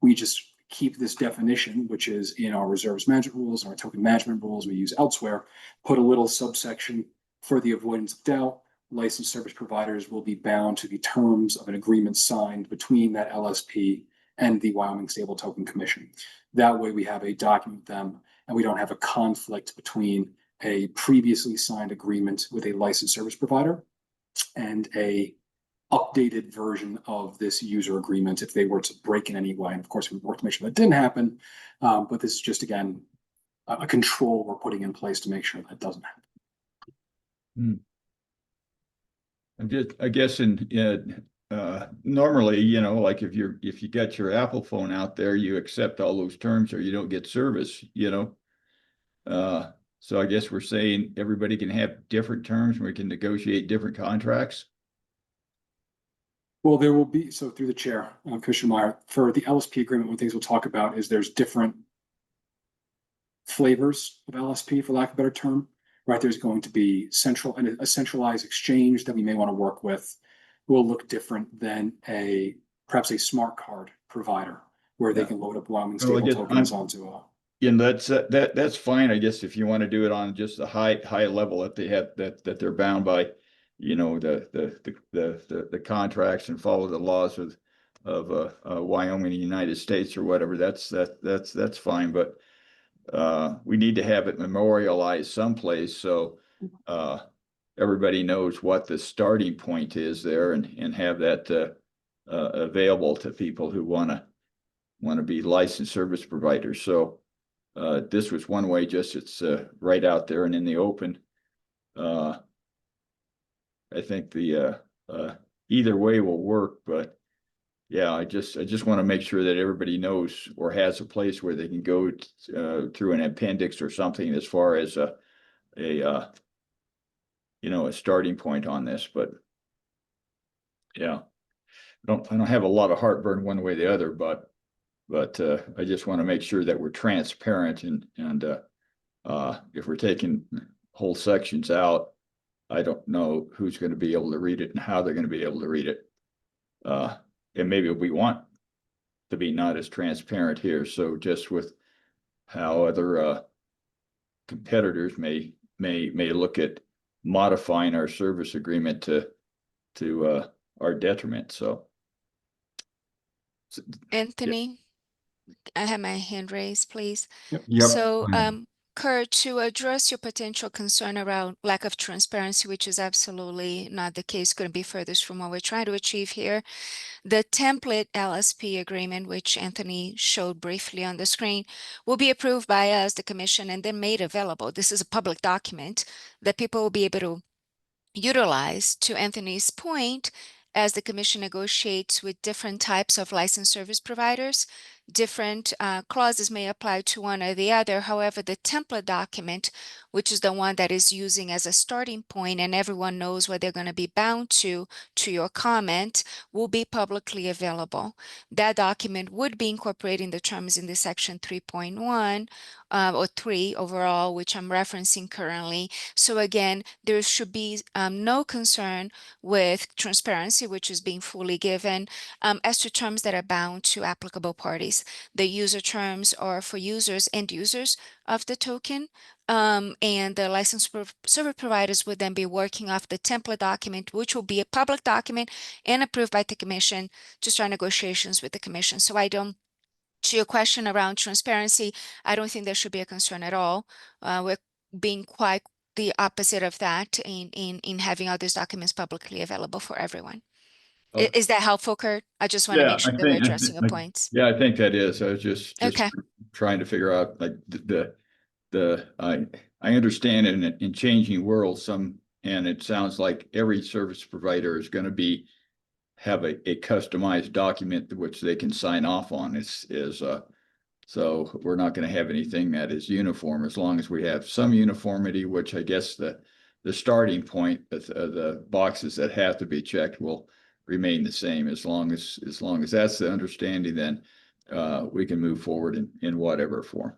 we just keep this definition, which is in our reserves management rules, and our token management rules we use elsewhere, put a little subsection for the avoidance of doubt. Licensed service providers will be bound to the terms of an agreement signed between that LSP and the Wyoming Stable Token Commission. That way we have a document with them and we don't have a conflict between a previously signed agreement with a licensed service provider and a updated version of this user agreement if they were to break in any way. And of course, we work to make sure that didn't happen. But this is just, again, a control we're putting in place to make sure that doesn't happen. I guess normally, you know, like if you got your Apple phone out there, you accept all those terms or you don't get service, you know. So I guess we're saying everybody can have different terms and we can negotiate different contracts. Well, there will be, so through the chair, Commissioner Meyer, for the LSP agreement, one of the things we'll talk about is there's different flavors of LSP, for lack of a better term, right? There's going to be a centralized exchange that we may want to work with will look different than perhaps a smart card provider where they can load up Wyoming stable tokens onto a. And that's fine, I guess, if you want to do it on just the high level that they have that they're bound by, you know, the contracts and follow the laws of Wyoming, the United States or whatever. That's fine, but we need to have it memorialized someplace so everybody knows what the starting point is there and have that available to people who want to be licensed service providers. So this was one way, just it's right out there and in the open. I think the either way will work, but yeah, I just want to make sure that everybody knows or has a place where they can go through an appendix or something as far as a you know, a starting point on this. But yeah, I don't have a lot of heartburn one way or the other, but I just want to make sure that we're transparent and if we're taking whole sections out, I don't know who's going to be able to read it and how they're going to be able to read it. And maybe we want to be not as transparent here. So just with how other competitors may look at modifying our service agreement to our detriment. So Anthony, I have my hand raised, please. Yep. So, Kurt, to address your potential concern around lack of transparency, which is absolutely not the case, couldn't be furthest from what we're trying to achieve here. The template LSP agreement, which Anthony showed briefly on the screen, will be approved by us, the commission, and then made available. This is a public document that people will be able to utilize, to Anthony's point, as the commission negotiates with different types of licensed service providers. Different clauses may apply to one or the other. However, the template document, which is the one that is using as a starting point and everyone knows what they're going to be bound to your comment, will be publicly available. That document would be incorporating the terms in the section 3.1 or 3 overall, which I'm referencing currently. So again, there should be no concern with transparency, which is being fully given, as to terms that are bound to applicable parties. The user terms are for users and users of the token, and the licensed service providers would then be working off the template document, which will be a public document and approved by the commission to start negotiations with the commission. So to your question around transparency, I don't think there should be a concern at all. We're being quite the opposite of that in having all these documents publicly available for everyone. Okay. Is that helpful, Kurt? I just want to Yeah, make sure I that we're think, addressing your points. yeah, I think that is. I was just Okay. trying to figure out like I understand in changing worlds and it sounds like every service provider is going to have a customized document which they can sign off on. So we're not going to have anything that is uniform as long as we have some uniformity, which I guess the starting point of the boxes that have to be checked will remain the same as long as that's the understanding, then we can move forward in whatever form.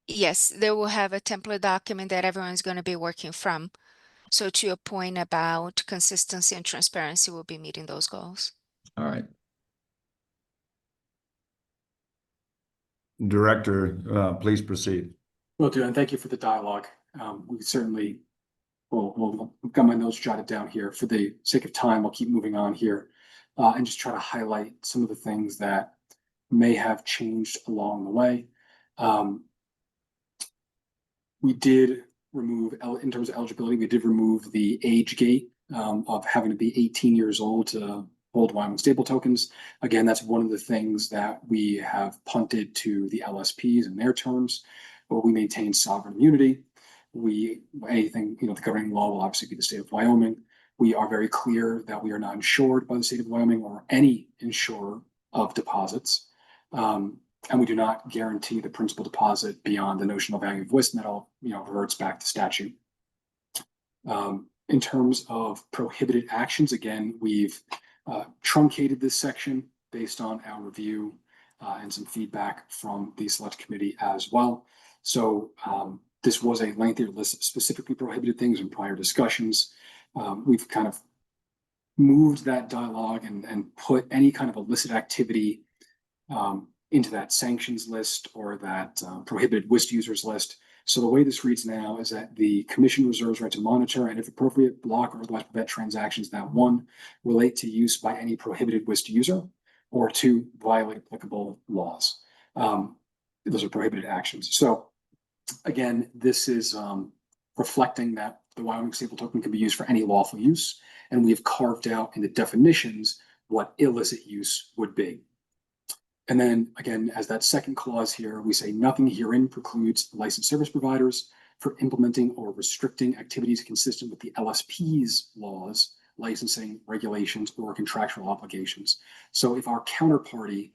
Yes, they will have a template document that everyone's going to be working from. So to your point about consistency and transparency, we'll be meeting those goals. All right. Director, please proceed. Will do, and thank you for the dialogue. We certainly I've got my notes jotted down here. For the sake of time, I'll keep moving on here and just try to highlight some of the things that may have changed along the way. We did remove, in terms of eligibility, we did remove the age gate of having to be 18 years old to hold Wyoming stable tokens. Again, that's one of the things that we have punted to the LSPs in their terms, but we maintain sovereign immunity. Anything, the governing law will obviously be the state of Wyoming. We are very clear that we are not insured by the state of Wyoming or any insurer of deposits. And we do not guarantee the principal deposit beyond the notional value of WISC, and that all reverts back to statute. In terms of prohibited actions, again, we've truncated this section based on our review and some feedback from the select committee as well. So this was a lengthier list of specifically prohibited things in prior discussions. We've kind of moved that dialogue and put any kind of illicit activity into that sanctions list or that prohibited WISC users list. So the way this reads now is that the commission reserves right to monitor and, if appropriate, block or otherwise prevent transactions that, one, relate to use by any prohibited WISC user, or two, violate applicable laws. Those are prohibited actions. So again, this is reflecting that the Wyoming stable token can be used for any lawful use, and we have carved out in the definitions what illicit use would be. And then again, as that second clause here, we say nothing herein precludes licensed service providers for implementing or restricting activities consistent with the LSP's laws, licensing regulations, or contractual obligations. So if our counterparty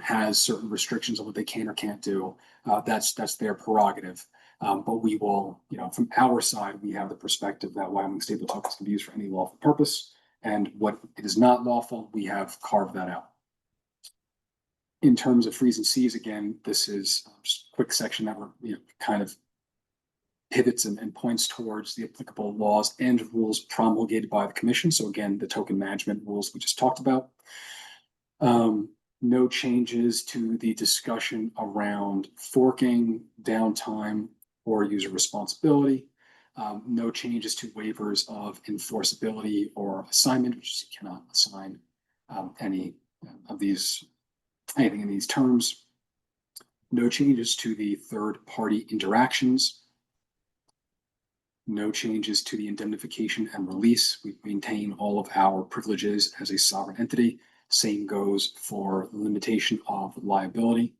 has certain restrictions on what they can or can't do, that's their prerogative. But we will, from our side, we have the perspective that Wyoming stable tokens can be used for any lawful purpose, and what it is not lawful, we have carved that out. In terms of frees and sees, again, this is just a quick section that we're, kind of pivots and points towards the applicable laws and rules promulgated by the commission. So again, the token management rules we just talked about. No changes to the discussion around forking, downtime, or user responsibility. No changes to waivers of enforceability or assignment, which is you cannot assign anything in these terms. No changes to the third-party interactions. No changes to the indemnification and release. We maintain all of our privileges as a sovereign entity. Same goes for the limitation of liability.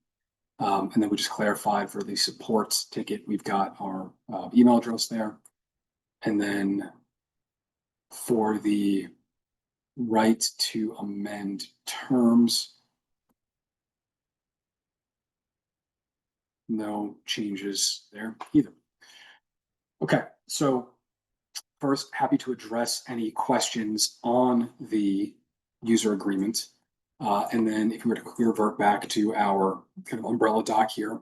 And then we just clarified for the support ticket, we've got our email address there. And then for the right to amend terms, no changes there either. Okay, so first, happy to address any questions on the user agreement. And then if we were to revert back to our kind of umbrella doc here,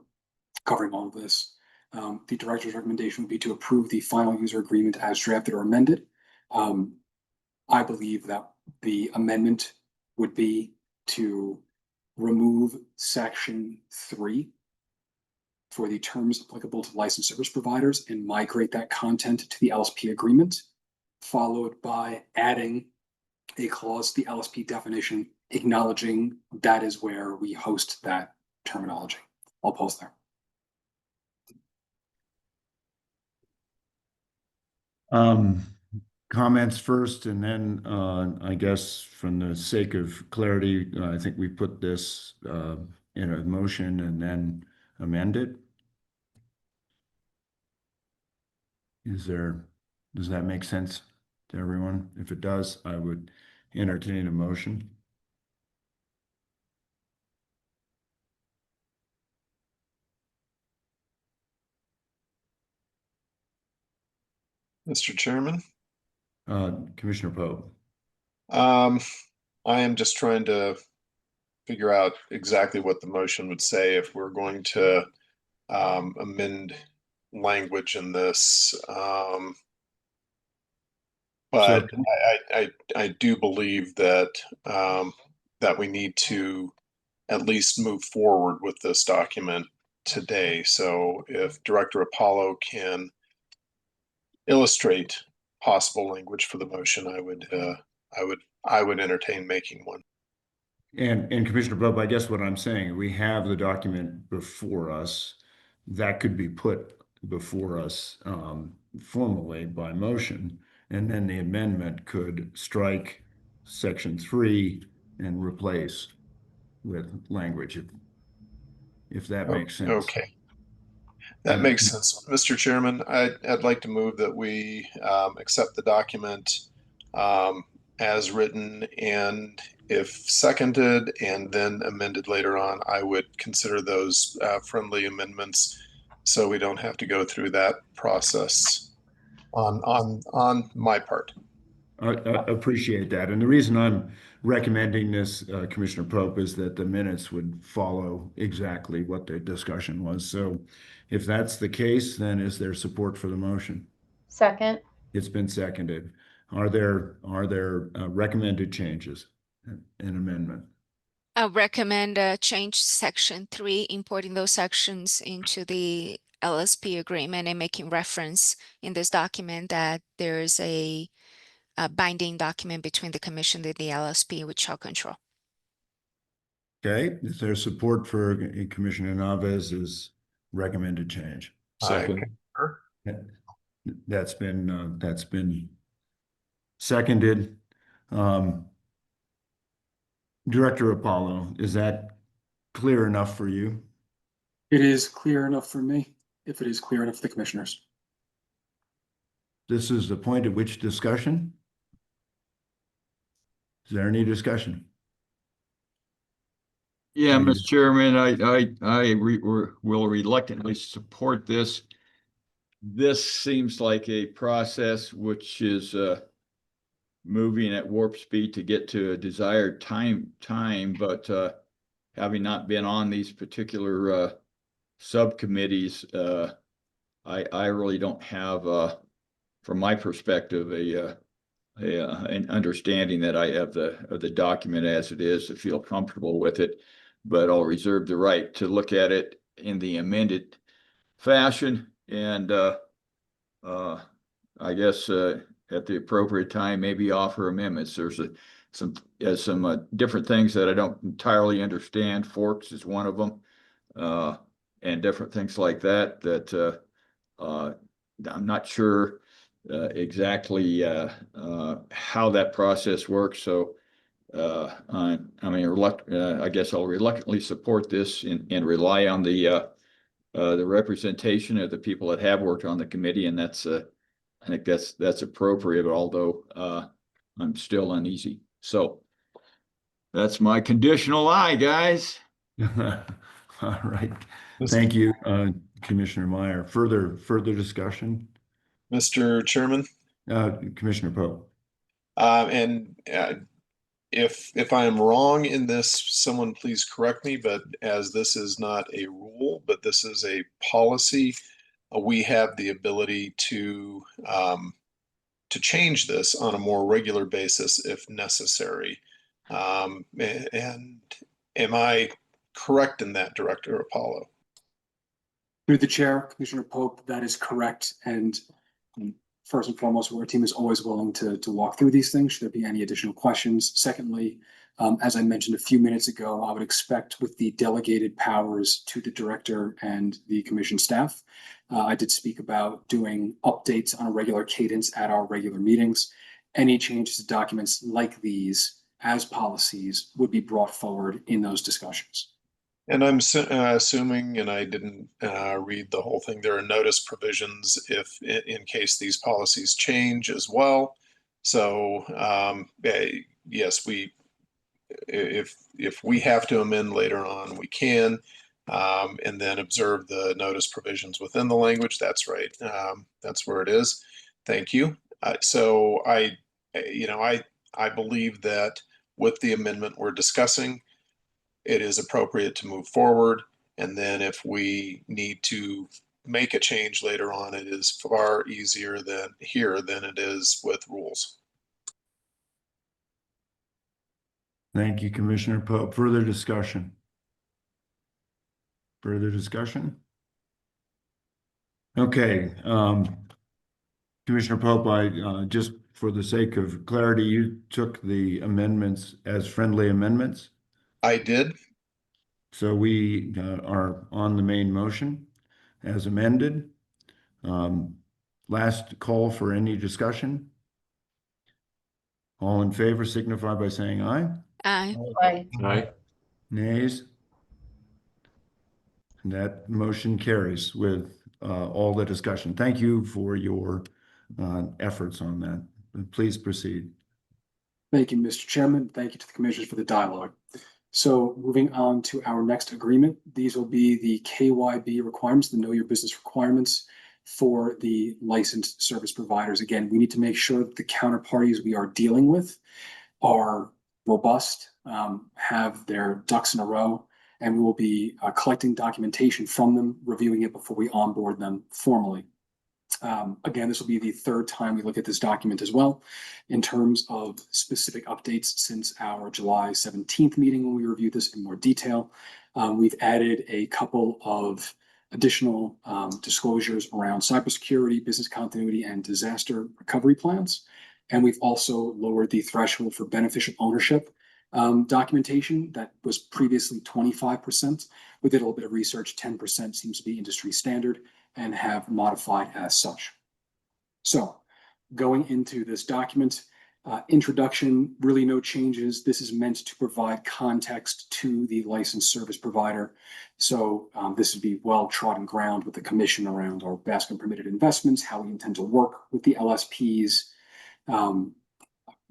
covering all of this, the director's recommendation would be to approve the final user agreement as drafted or amended. I believe that the amendment would be to remove section 3 for the terms applicable to licensed service providers and migrate that content to the LSP agreement, followed by adding a clause to the LSP definition, acknowledging that is where we host that terminology. I'll post there. Comments first, and then I guess from the sake of clarity, I think we put this in a motion and then amend it. Does that make sense to everyone? If it does, I would entertain a motion. Mr. Chairman, Commissioner Pope. I am just trying to figure out exactly what the motion would say if we're going to amend language in this. But So- I do believe that that we need to at least move forward with this document today. So if Director Apollo can illustrate possible language for the motion, I would entertain making one. And Commissioner Pope, I guess what I'm saying, we have the document before us. That could be put before us formally by motion. And then the amendment could strike section 3 and replace with language, if that makes sense. Okay. That makes sense. Mr. Chairman, I'd like to move that we accept the document as written, and if seconded and then amended later on, I would consider those friendly amendments so we don't have to go through that process on my part. I appreciate that. And the reason I'm recommending this, Commissioner Pope, is that the minutes would follow exactly what the discussion was. So if that's the case, then is there support for the motion? Second. It's been seconded. Are there recommended changes in amendment? I recommend change section 3, importing those sections into the LSP agreement and making reference in this document that there is a binding document between the commission and the LSP with shall control. Okay, is there support for Commissioner Navez's recommended change? Second. That's been seconded. Director Apollo, is that clear enough for you? It is clear enough for me, if it is clear enough for the commissioners. This is the point at which discussion? Is there any discussion? Yeah, Please. Mr. Chairman, will reluctantly support this. This seems like a process which is moving at warp speed to get to a desired time, but having not been on these particular subcommittees, I really don't have, from my perspective, an understanding that I have of the document as it is to feel comfortable with it, but I'll reserve the right to look at it in the amended fashion and I guess at the appropriate time, maybe offer amendments. There's some different things that I don't entirely understand. Forks is one of them, and different things like that that I'm not sure exactly how that process works. So I guess I'll reluctantly support this and rely on the representation of the people that have worked on the committee, and that's I think that's appropriate, although I'm still uneasy. So that's my conditional aye, guys. All right. Thank you, Commissioner Meyer. Further discussion? Mr. Chairman, Commissioner Pope. and if I am wrong in this, someone please correct me, but as this is not a rule, but this is a policy, we have the ability to change this on a more regular basis if necessary. And am I correct in that, Director Apollo? Through the chair, Commissioner Pope, that is correct. And first and foremost, our team is always willing to walk through these things should there be any additional questions. Secondly, As I mentioned a few minutes ago, I would expect with the delegated powers to the director and the commission staff, I did speak about doing updates on a regular cadence at our regular meetings. Any changes to documents like these as policies would be brought forward in those discussions. And I'm assuming, and I didn't read the whole thing, there are notice provisions if in case these policies change as well. So yes, if we have to amend later on, we can, and then observe the notice provisions within the language. That's right. That's where it is. Thank you. So I believe that with the amendment we're discussing, it is appropriate to move forward. And then if we need to make a change later on, it is far easier than it is with rules. Thank you, Commissioner Pope. Further discussion? Further discussion? Okay, Commissioner Pope, I just for the sake of clarity, you took the amendments as friendly amendments. I did. So we are on the main motion as amended. Last call for any discussion. All in favor signify by saying aye. Aye. Aye. Nays? And that motion carries with all the discussion. Thank you for your efforts on that. Please proceed. Thank you, Mr. Chairman. Thank you to the commissioners for the dialogue. So moving on to our next agreement, these will be the KYB requirements, the Know Your Business requirements for the licensed service providers. Again, we need to make sure that the counterparties we are dealing with are robust, have their ducks in a row, and we will be collecting documentation from them, reviewing it before we onboard them formally. Again, this will be the third time we look at this document as well in terms of specific updates since our July 17th meeting when we reviewed this in more detail. We've added a couple of additional disclosures around cybersecurity, business continuity, and disaster recovery plans. And we've also lowered the threshold for beneficial ownership documentation that was previously 25%. We did a little bit of research, 10% seems to be industry standard, and have modified as such. So going into this document, introduction, really no changes. This is meant to provide context to the licensed service provider. So this would be well-trodden ground with the commission around our basket of permitted investments, how we intend to work with the LSPs.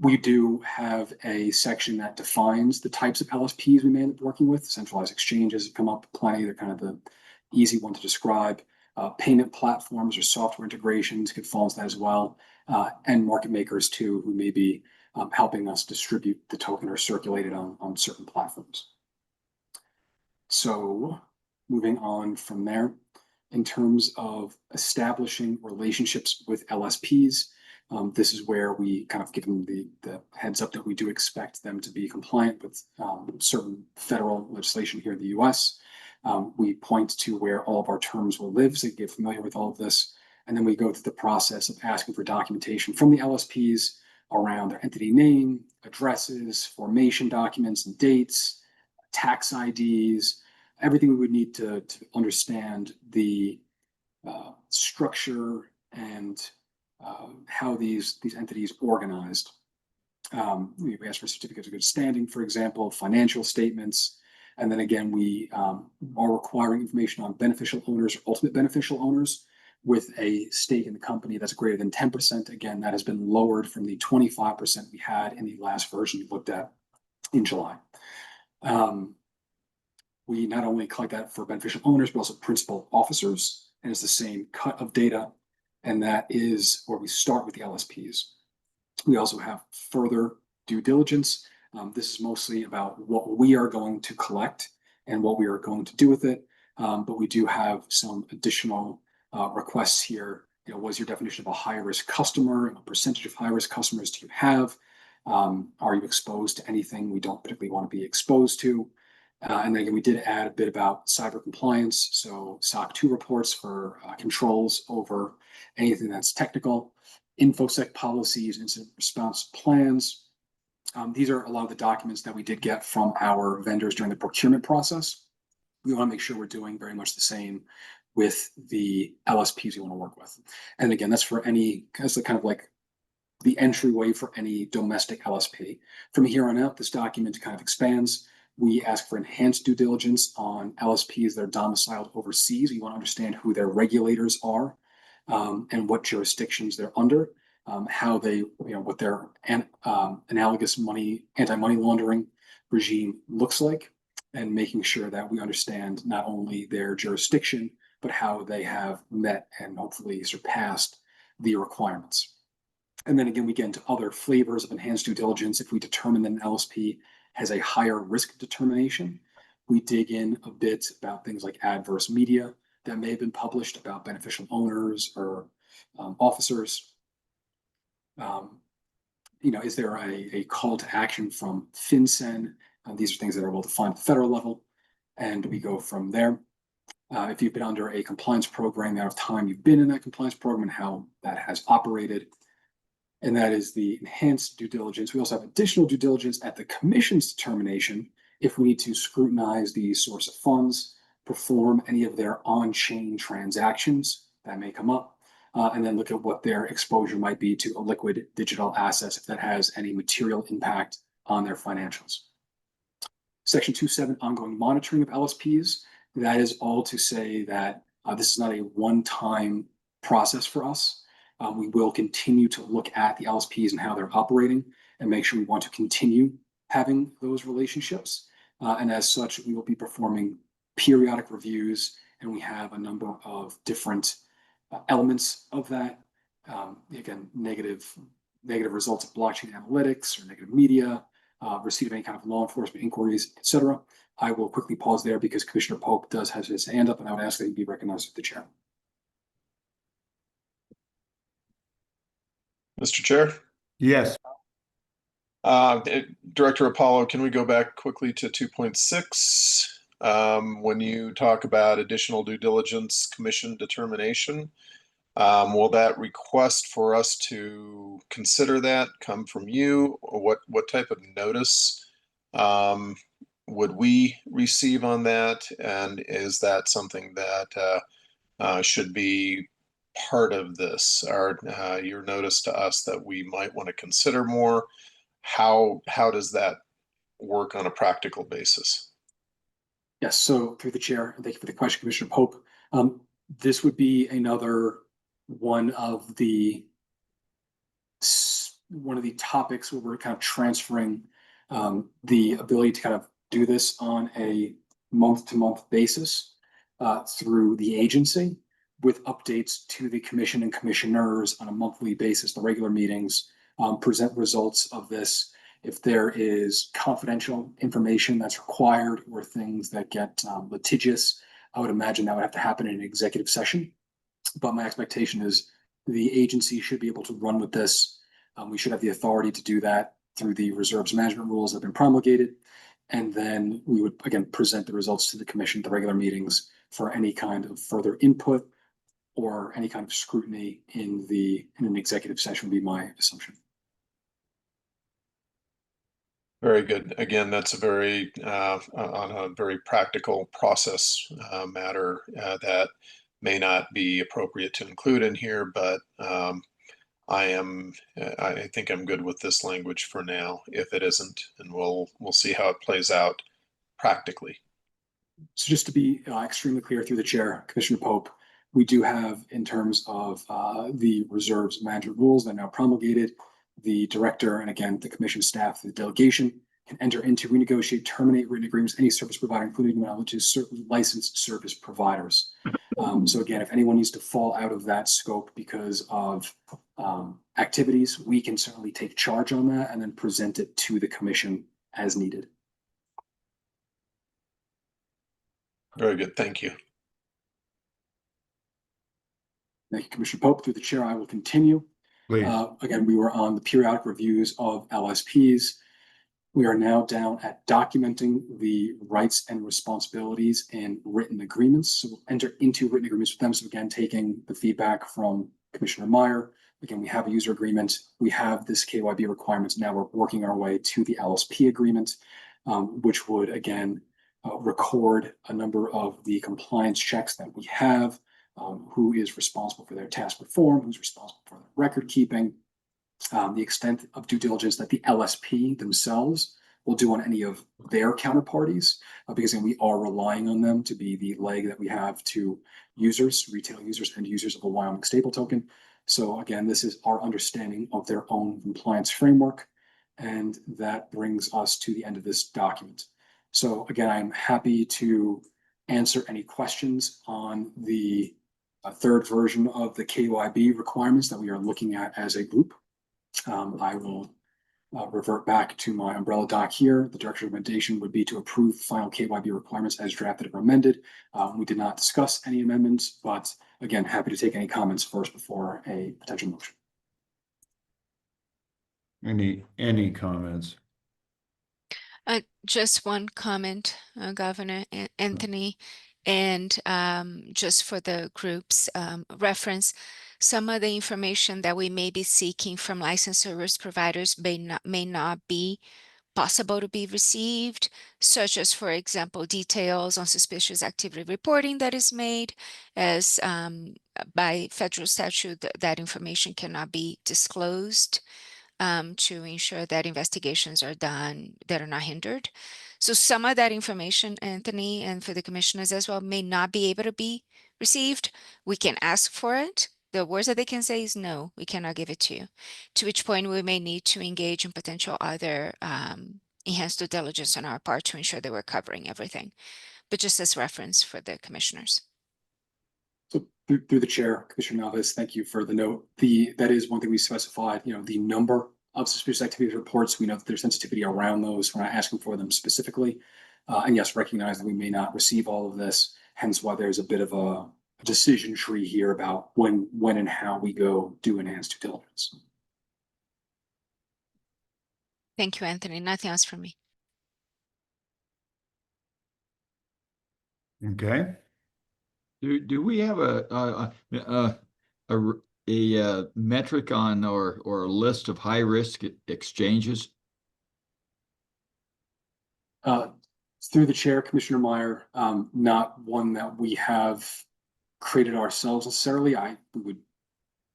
We do have a section that defines the types of LSPs we may end up working with. Centralized exchanges have come up plenty. They're kind of the easy one to describe. Payment platforms or software integrations could fall into that as well, and market makers too, who may be helping us distribute the token or circulate it on certain platforms. So moving on from there, in terms of establishing relationships with LSPs, this is where we kind of give them the heads up that we do expect them to be compliant with certain federal legislation here in the US. We point to where all of our terms will live, so you get familiar with all of this. And then we go through the process of asking for documentation from the LSPs around their entity name, addresses, formation documents and dates, tax IDs, everything we would need to understand the structure and how these entities organized. We ask for certificates of good standing, for example, financial statements. And then again, we are requiring information on beneficial owners or ultimate beneficial owners with a stake in the company that's greater than 10%. Again, that has been lowered from the 25% we had in the last version we looked at in July. We not only collect that for beneficial owners, but also principal officers, and it's the same cut of data. And that is where we start with the LSPs. We also have further due diligence. This is mostly about what we are going to collect and what we are going to do with it. But we do have some additional requests here. You know, what is your definition of a high-risk customer? What percentage of high-risk customers do you have? Are you exposed to anything we don't particularly want to be exposed to? And then again, we did add a bit about cyber compliance. So SOC 2 reports for controls over anything that's technical, InfoSec policies, incident response plans, These are a lot of the documents that we did get from our vendors during the procurement process. We want to make sure we're doing very much the same with the LSPs we want to work with. And again, that's for any, that's the kind of like the entryway for any domestic LSP. From here on out, this document kind of expands. We ask for enhanced due diligence on LSPs that are domiciled overseas. We want to understand who their regulators are, and what jurisdictions they're under, how they, what their analogous anti-money laundering regime looks like, and making sure that we understand not only their jurisdiction, but how they have met and hopefully surpassed the requirements. And then again, we get into other flavors of enhanced due diligence. If we determine that an LSP has a higher risk determination, we dig in a bit about things like adverse media that may have been published about beneficial owners or officers. Is there a call to action from FinCEN? These are things that are well defined at the federal level, and we go from there. If you've been under a compliance program, the amount of time you've been in that compliance program and how that has operated. And that is the enhanced due diligence. We also have additional due diligence at the commission's determination if we need to scrutinize the source of funds, perform any of their on-chain transactions that may come up, and then look at what their exposure might be to illiquid digital assets if that has any material impact on their financials. Section 2.7, ongoing monitoring of LSPs. That is all to say that this is not a one-time process for us. We will continue to look at the LSPs and how they're operating and make sure we want to continue having those relationships. And as such, we will be performing periodic reviews, and we have a number of different elements of that. Again, negative results of blockchain analytics or negative media, receipt of any kind of law enforcement inquiries, etc. I will quickly pause there because Commissioner Pope does have his hand up, and I would ask that he be recognized with the chair. Mr. Chair? Yes. Director Apollo, can we go back quickly to 2.6? When you talk about additional due diligence commission determination, will that request for us to consider that come from you? Or what type of notice would we receive on that? And is that something that should be part of this, or your notice to us that we might want to consider more? How does that work on a practical basis? Yes, so through the chair, and thank you for the question, Commissioner Pope. This would be another one of the topics where we're kind of transferring the ability to kind of do this on a month-to-month basis through the agency, with updates to the commission and commissioners on a monthly basis, the regular meetings, present results of this. If there is confidential information that's required or things that get litigious, I would imagine that would have to happen in an executive session. But my expectation is the agency should be able to run with this. We should have the authority to do that through the reserves management rules that have been promulgated. And then we would, again, present the results to the commission at the regular meetings for any kind of further input or any kind of scrutiny in an executive session would be my assumption. Very good. Again, that's a very on a very practical process matter that may not be appropriate to include in here, but I think I'm good with this language for now. If it isn't, and we'll see how it plays out practically. So just to be extremely clear through the chair, Commissioner Pope, we do have, in terms of the reserves management rules that are now promulgated, the director and again the commission staff, the delegation can enter into, renegotiate, terminate written agreements with any service provider, including knowledge to certain licensed service providers. So again, if anyone needs to fall out of that scope because of activities, we can certainly take charge on that and then present it to the commission as needed. Very good. Thank you. Thank you, Commissioner Pope. Through the chair, I will continue. Please. Again, we were on the periodic reviews of LSPs. We are now down at documenting the rights and responsibilities in written agreements. So we'll enter into written agreements with them. So again, taking the feedback from Commissioner Meyer, Again, we have a user agreement. We have this KYB requirements. Now we're working our way to the LSP agreement, which would again record a number of the compliance checks that we have, who is responsible for their task performed, who's responsible for the record keeping, the extent of due diligence that the LSP themselves will do on any of their counterparties, because we are relying on them to be the leg that we have to users, retail users, and users of a Wyoming stable token. So again, this is our understanding of their own compliance framework, and that brings us to the end of this document. So again, I'm happy to answer any questions on the third version of the KYB requirements that we are looking at as a group. I will revert back to my umbrella doc here. The director's recommendation would be to approve final KYB requirements as drafted or amended. We did not discuss any amendments, but again, happy to take any comments first before a potential motion. Any comments? Just one comment, Governor Anthony, and just for the group's reference, some of the information that we may be seeking from licensed service providers may not be possible to be received, such as, for example, details on suspicious activity reporting that is made, as by federal statute that information cannot be disclosed to ensure that investigations are done that are not hindered. So some of that information, Anthony, and for the commissioners as well, may not be able to be received. We can ask for it. The worst that they can say is no, we cannot give it to you. To which point we may need to engage in potential other enhanced due diligence on our part to ensure that we're covering everything. But just as reference for the commissioners. So through the chair, Commissioner Navas, thank you for the note. That is one thing we specified, the number of suspicious activity reports. We know that there's sensitivity around those. We're not asking for them specifically. And yes, recognize that we may not receive all of this, hence why there's a bit of a decision tree here about when and how we go do enhanced due diligence. Thank you, Anthony. Nothing else from me. Okay. Do we have a metric on or a list of high risk exchanges? Through the chair, Commissioner Meyer, not one that we have created ourselves necessarily. We would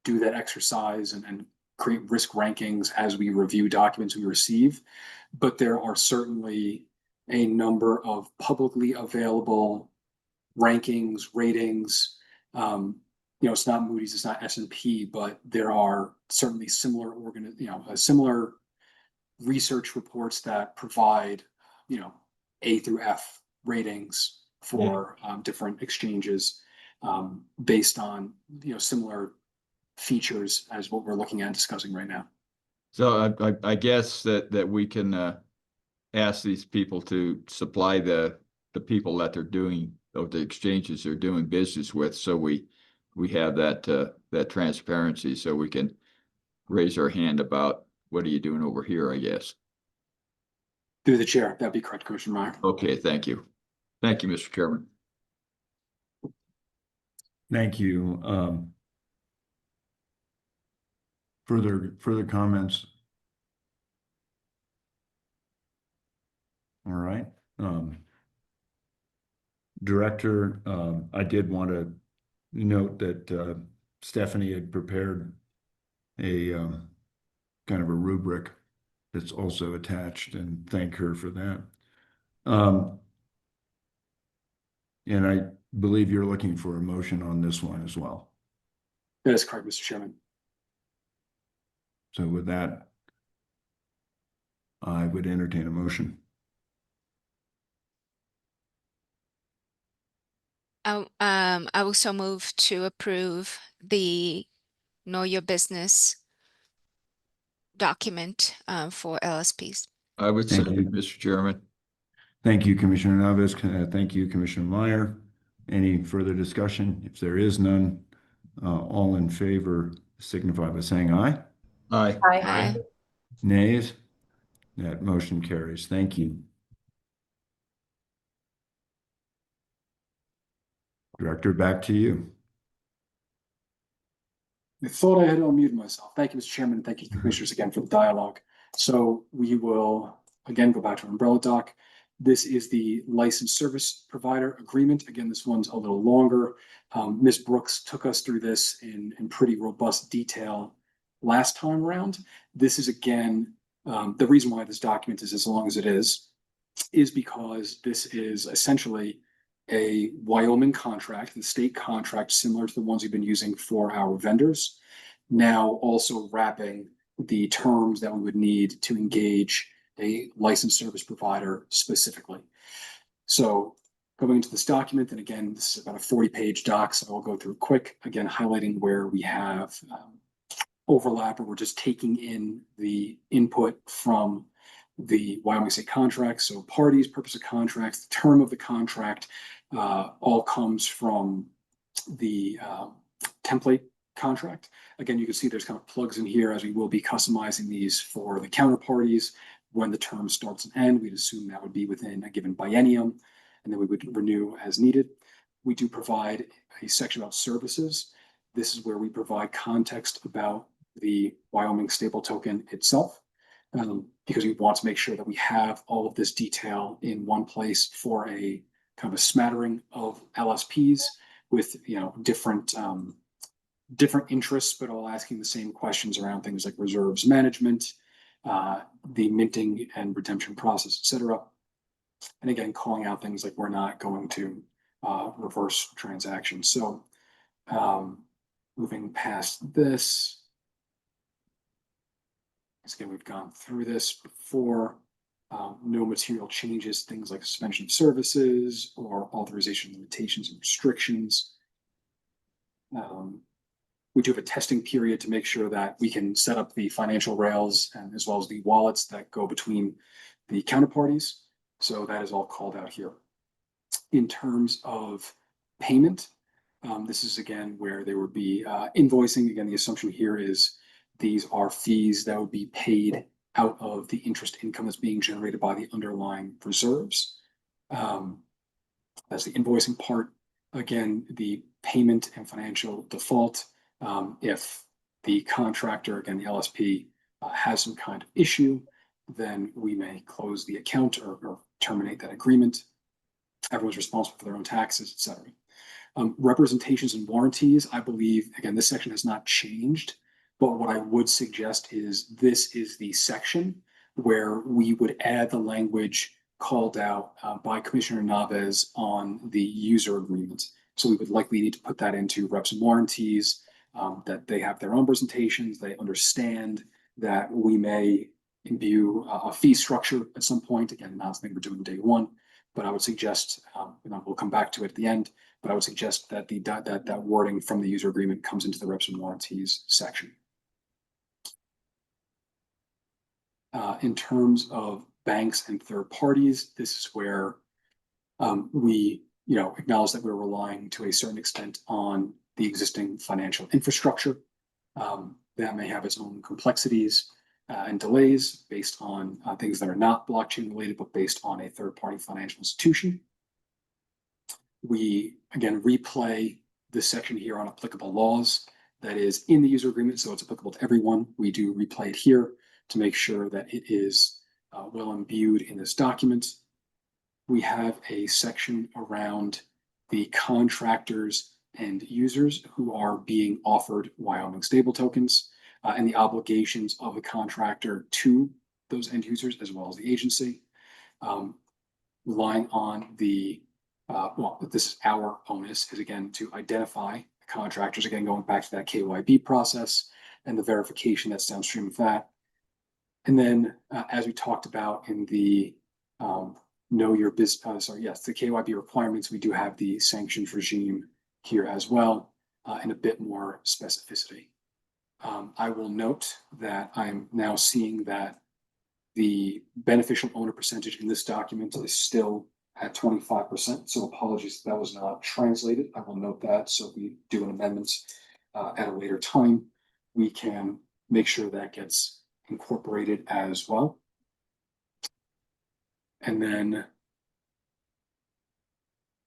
do that exercise and create risk rankings as we review documents we receive. But there are certainly a number of publicly available rankings, ratings. It's not Moody's, it's not S&P, but there are certainly similar similar research reports that provide, A through F ratings for different exchanges based on, similar features as what we're looking at and discussing right now. So I guess that we can ask these people to supply the people that they're doing, of the exchanges they're doing business with, so we have that transparency, so we can raise our hand about what are you doing over here, I guess. Through the chair, that'd be correct, Commissioner Meyer. Okay, thank you. Thank you, Mr. Chairman. Thank you. Further comments? All right. Director, I did want to note that Stephanie had prepared a kind of a rubric that's also attached, and thank her for that. And I believe you're looking for a motion on this one as well. That is correct, Mr. Chairman. So with that, I would entertain a motion. I also move to approve the Know Your Business document for LSPs. I would Thank say, you. Mr. Chairman. Thank you, Commissioner Navis. Thank you, Commissioner Meyer. Any further discussion? If there is none, all in favor signify by saying aye. Aye. Aye. Nays? That motion carries. Thank you. Director, back to you. I thought I had unmuted myself. Thank you, Mr. Chairman, and thank you, commissioners, again for the dialogue. So we will again go back to our umbrella doc. This is the licensed service provider agreement. Again, this one's a little longer. Ms. Brooks took us through this in pretty robust detail last time around. This is again, the reason why this document is as long as it is because this is essentially a Wyoming contract, the state contract, similar to the ones we've been using for our vendors. Now also wrapping the terms that we would need to engage a licensed service provider specifically. So going into this document, and again, this is about a 40-page doc, so I'll go through quick, again, highlighting where we have overlap or we're just taking in the input from the Wyoming state contract. So parties, purpose of contracts, the term of the contract, all comes from the template contract. Again, you can see there's kind of plugs in here as we will be customizing these for the counterparties. When the term starts and end, we'd assume that would be within a given biennium, and then we would renew as needed. We do provide a section about services. This is where we provide context about the Wyoming stable token itself, because we want to make sure that we have all of this detail in one place for a kind of a smattering of LSPs with, you know, different interests, but all asking the same questions around things like reserves management, the minting and redemption process, etc. And again, calling out things like we're not going to reverse transactions. So moving past this, again, we've gone through this before. No material changes, things like suspension of services or authorization limitations and restrictions. We do have a testing period to make sure that we can set up the financial rails and as well as the wallets that go between the counterparties. So that is all called out here. In terms of payment, this is again where there would be invoicing. Again, the assumption here is these are fees that would be paid out of the interest income that's being generated by the underlying reserves. That's the invoicing part. Again, the payment and financial default. If the contractor, again, the LSP, has some kind of issue, then we may close the account or terminate that agreement. Everyone's responsible for their own taxes, etc. Representations and warranties, I believe, again, this section has not changed, but what I would suggest is this is the section where we would add the language called out by Commissioner Naves on the user agreement. So we would likely need to put that into reps and warranties, that they have their own presentations, they understand that we may imbue a fee structure at some point. Again, not something we're doing day one, but I would suggest, we'll come back to it at the end, but I would suggest that that wording from the user agreement comes into the reps and warranties section. In terms of banks and third parties, this is where we acknowledge that we're relying to a certain extent on the existing financial infrastructure. That may have its own complexities and delays based on things that are not blockchain related, but based on a third-party financial institution. We, again, replay this section here on applicable laws that is in the user agreement, so it's applicable to everyone. We do replay it here to make sure that it is well imbued in this document. We have a section around the contractors and users who are being offered Wyoming stable tokens and the obligations of the contractor to those end users as well as the agency. Relying on the, this is our onus, is again to identify contractors, again going back to that KYB process and the verification that's downstream of that. And then as we talked about in the know your business, the KYB requirements, we do have the sanctions regime here as well in a bit more specificity. I will note that I'm now seeing that the beneficial owner percentage in this document is still at 25%. So apologies if that was not translated. I will note that. So if we do an amendment at a later time, we can make sure that gets incorporated as well. And then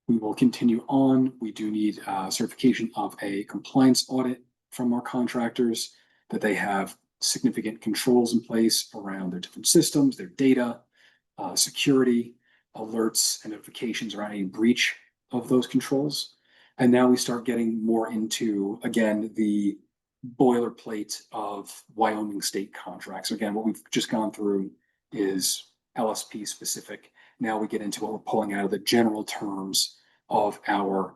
we will continue on. We do need certification of a compliance audit from our contractors, that they have significant controls in place around their different systems, their data, security, alerts, and notifications around any breach of those controls. And now we start getting more into, again, the boilerplate of Wyoming state contracts. Again, what we've just gone through is LSP specific. Now we get into what we're pulling out of the general terms of our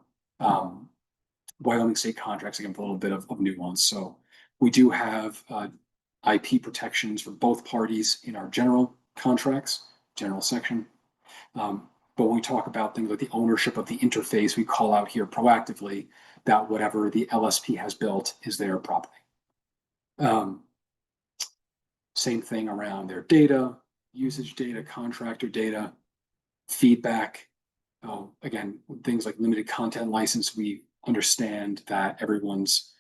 Wyoming state contracts, again, with a little bit of nuance. So we do have IP protections for both parties in our general contracts, general section. But when we talk about things like the ownership of the interface, we call out here proactively that whatever the LSP has built is their property. Same thing around their data, usage data, contractor data, feedback. Again, things like limited content license, we understand that everyone's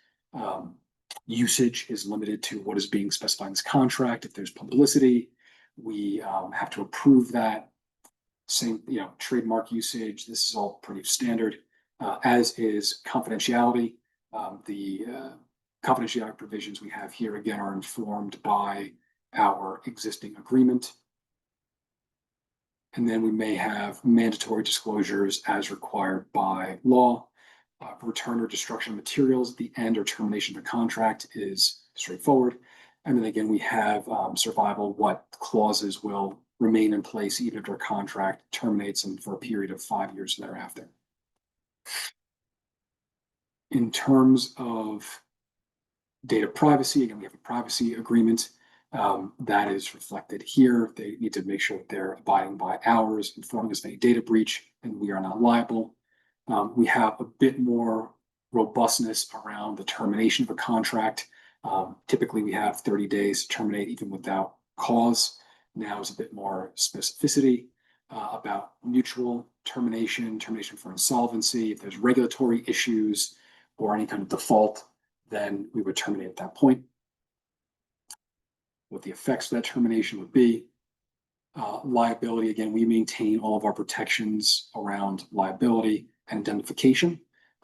usage is limited to what is being specified in this contract. If there's publicity, we have to approve that. Same, trademark usage. This is all pretty standard, as is confidentiality. The confidentiality provisions we have here, again, are informed by our existing agreement. And then we may have mandatory disclosures as required by law. Return or destruction of materials at the end or termination of the contract is straightforward. And then again, we have survival, what clauses will remain in place even if our contract terminates and for a period of 5 years thereafter. In terms of data privacy, again, we have a privacy agreement that is reflected here. They need to make sure that they're abiding by ours, informing us of any data breach, and we are not liable. We have a bit more robustness around the termination of a contract. Typically, we have 30 days to terminate even without cause. Now is a bit more specificity about mutual termination, termination for insolvency. If there's regulatory issues or any kind of default, then we would terminate at that point. What the effects of that termination would be. Liability, again, we maintain all of our protections around liability and indemnification.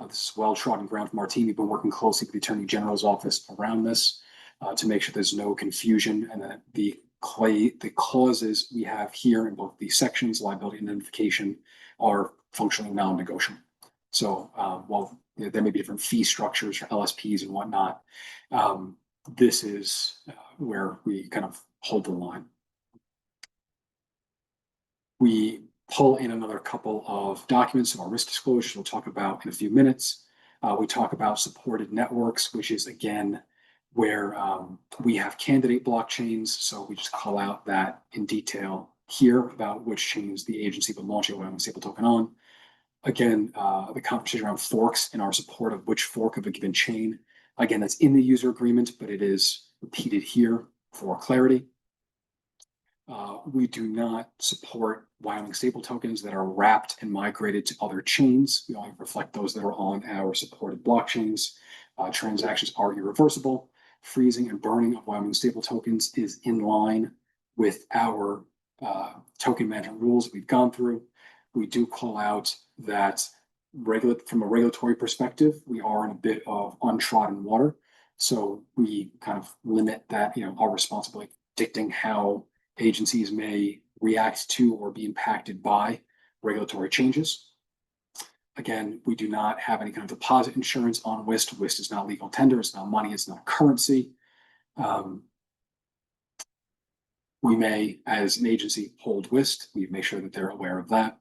This is well-trodden ground from our team. We've been working closely with the Attorney General's office around this to make sure there's no confusion and that the clauses we have here in both the sections, liability and indemnification, are functionally non-negotiable. So while there may be different fee structures for LSPs and whatnot, this is where we kind of hold the line. We pull in another couple of documents of our risk disclosures we'll talk about in a few minutes. We talk about supported networks, which is, again, where we have candidate blockchains. So we just call out that in detail here about which chains the agency would launch a Wyoming stable token on. Again, the conversation around forks and our support of which fork of a given chain. Again, that's in the user agreement, but it is repeated here for clarity. We do not support Wyoming stable tokens that are wrapped and migrated to other chains. We only reflect those that are on our supported blockchains. Transactions are irreversible. Freezing and burning of Wyoming stable tokens is in line with our token management rules we've gone through. We do call out that from a regulatory perspective, we are in a bit of untrodden water. So we kind of limit that, our responsibility dictating how agencies may react to or be impacted by regulatory changes. Again, we do not have any kind of deposit insurance on WIST. WIST is not legal tender. It's not money. It's not currency. We may, as an agency, hold WIST. We make sure that they're aware of that.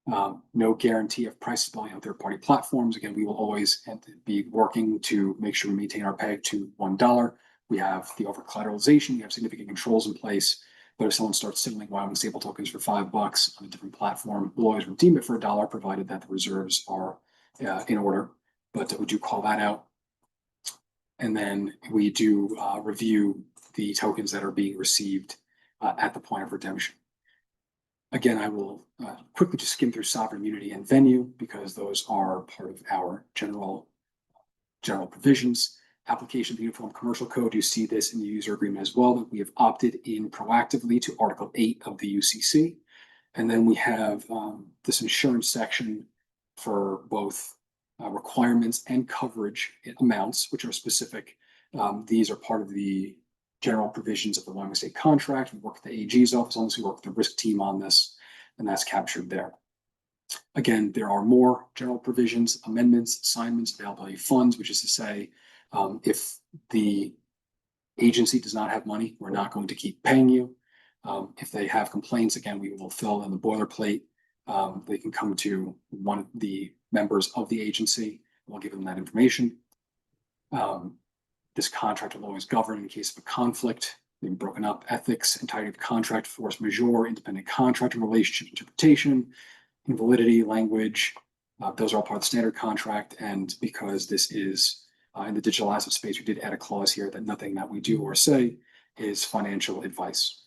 No guarantee of price stability on third-party platforms. Again, we will always be working to make sure we maintain our peg to $1. We have the over-collateralization. We have significant controls in place. But if someone starts signaling Wyoming stable tokens for $5 on a different platform, we'll always redeem it for $1, provided that the reserves are in order. But we do call that out. And then we do review the tokens that are being received at the point of redemption. Again, I will quickly just skim through sovereign immunity and venue because those are part of our general provisions. Application of the Uniform Commercial Code, you see this in the user agreement as well, that we have opted in proactively to Article 8 of the UCC. And then we have this insurance section for both requirements and coverage amounts, which are specific. These are part of the general provisions of the Wyoming State contract. We work with the AG's office on this. We work with the risk team on this, and that's captured there. Again, there are more general provisions, amendments, assignments, availability of funds, which is to say, if the agency does not have money, we're not going to keep paying you. If they have complaints, again, we will fill in the boilerplate. They can come to one of the members of the agency. We'll give them that information. This contract will always govern in case of a conflict, being broken up, ethics, entirety of contract, force majeure, independent contracting relationship interpretation, invalidity, language. Those are all part of the standard contract. And because this is in the digital asset space, we did add a clause here that nothing that we do or say is financial advice.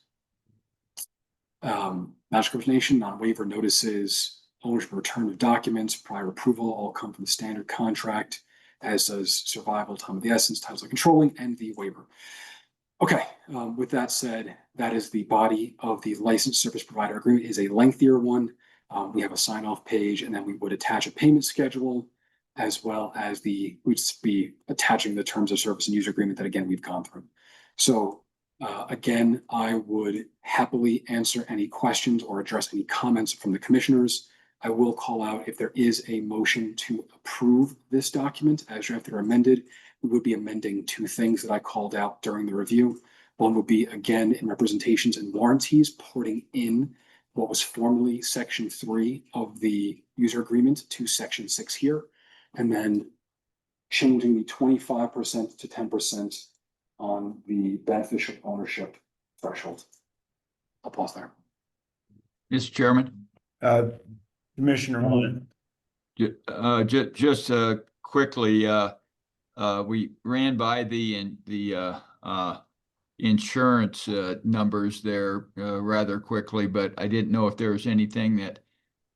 Non-discrimination, non-waiver notices, ownership and return of documents, prior approval, all come from the standard contract, as does survival, time of the essence, titles of controlling, and the waiver. Okay, with that said, that is the body of the licensed service provider agreement. It is a lengthier one. We have a sign-off page, and then we would attach a payment schedule, as well as we'd be attaching the terms of service and user agreement that, again, we've gone through. So again, I would happily answer any questions or address any comments from the commissioners. I will call out if there is a motion to approve this document as drafted or amended. We would be amending two things that I called out during the review. One would be, again, in representations and warranties, porting in what was formerly Section 3 of the user agreement to Section 6 here, and then changing the 25% to 10% on the beneficial ownership threshold. I'll pause there. Mr. Chairman, Commissioner Moon. just quickly, we ran by the insurance numbers there rather quickly, but I didn't know if there was anything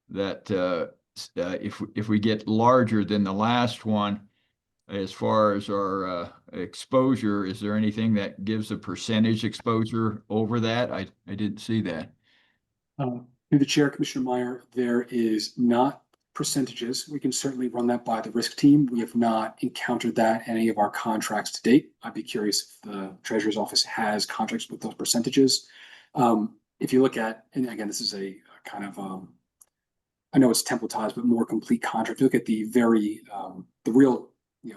that if we get larger than the last one, as far as our exposure, is there anything that gives a percentage exposure over that? I didn't see that. Through the chair, Commissioner Meyer, there is not percentages. We can certainly run that by the risk team. We have not encountered that in any of our contracts to date. I'd be curious if the Treasurer's Office has contracts with those percentages. If you look at, and again, this is a kind of, I know it's templatized, but more complete contract. Look at the real,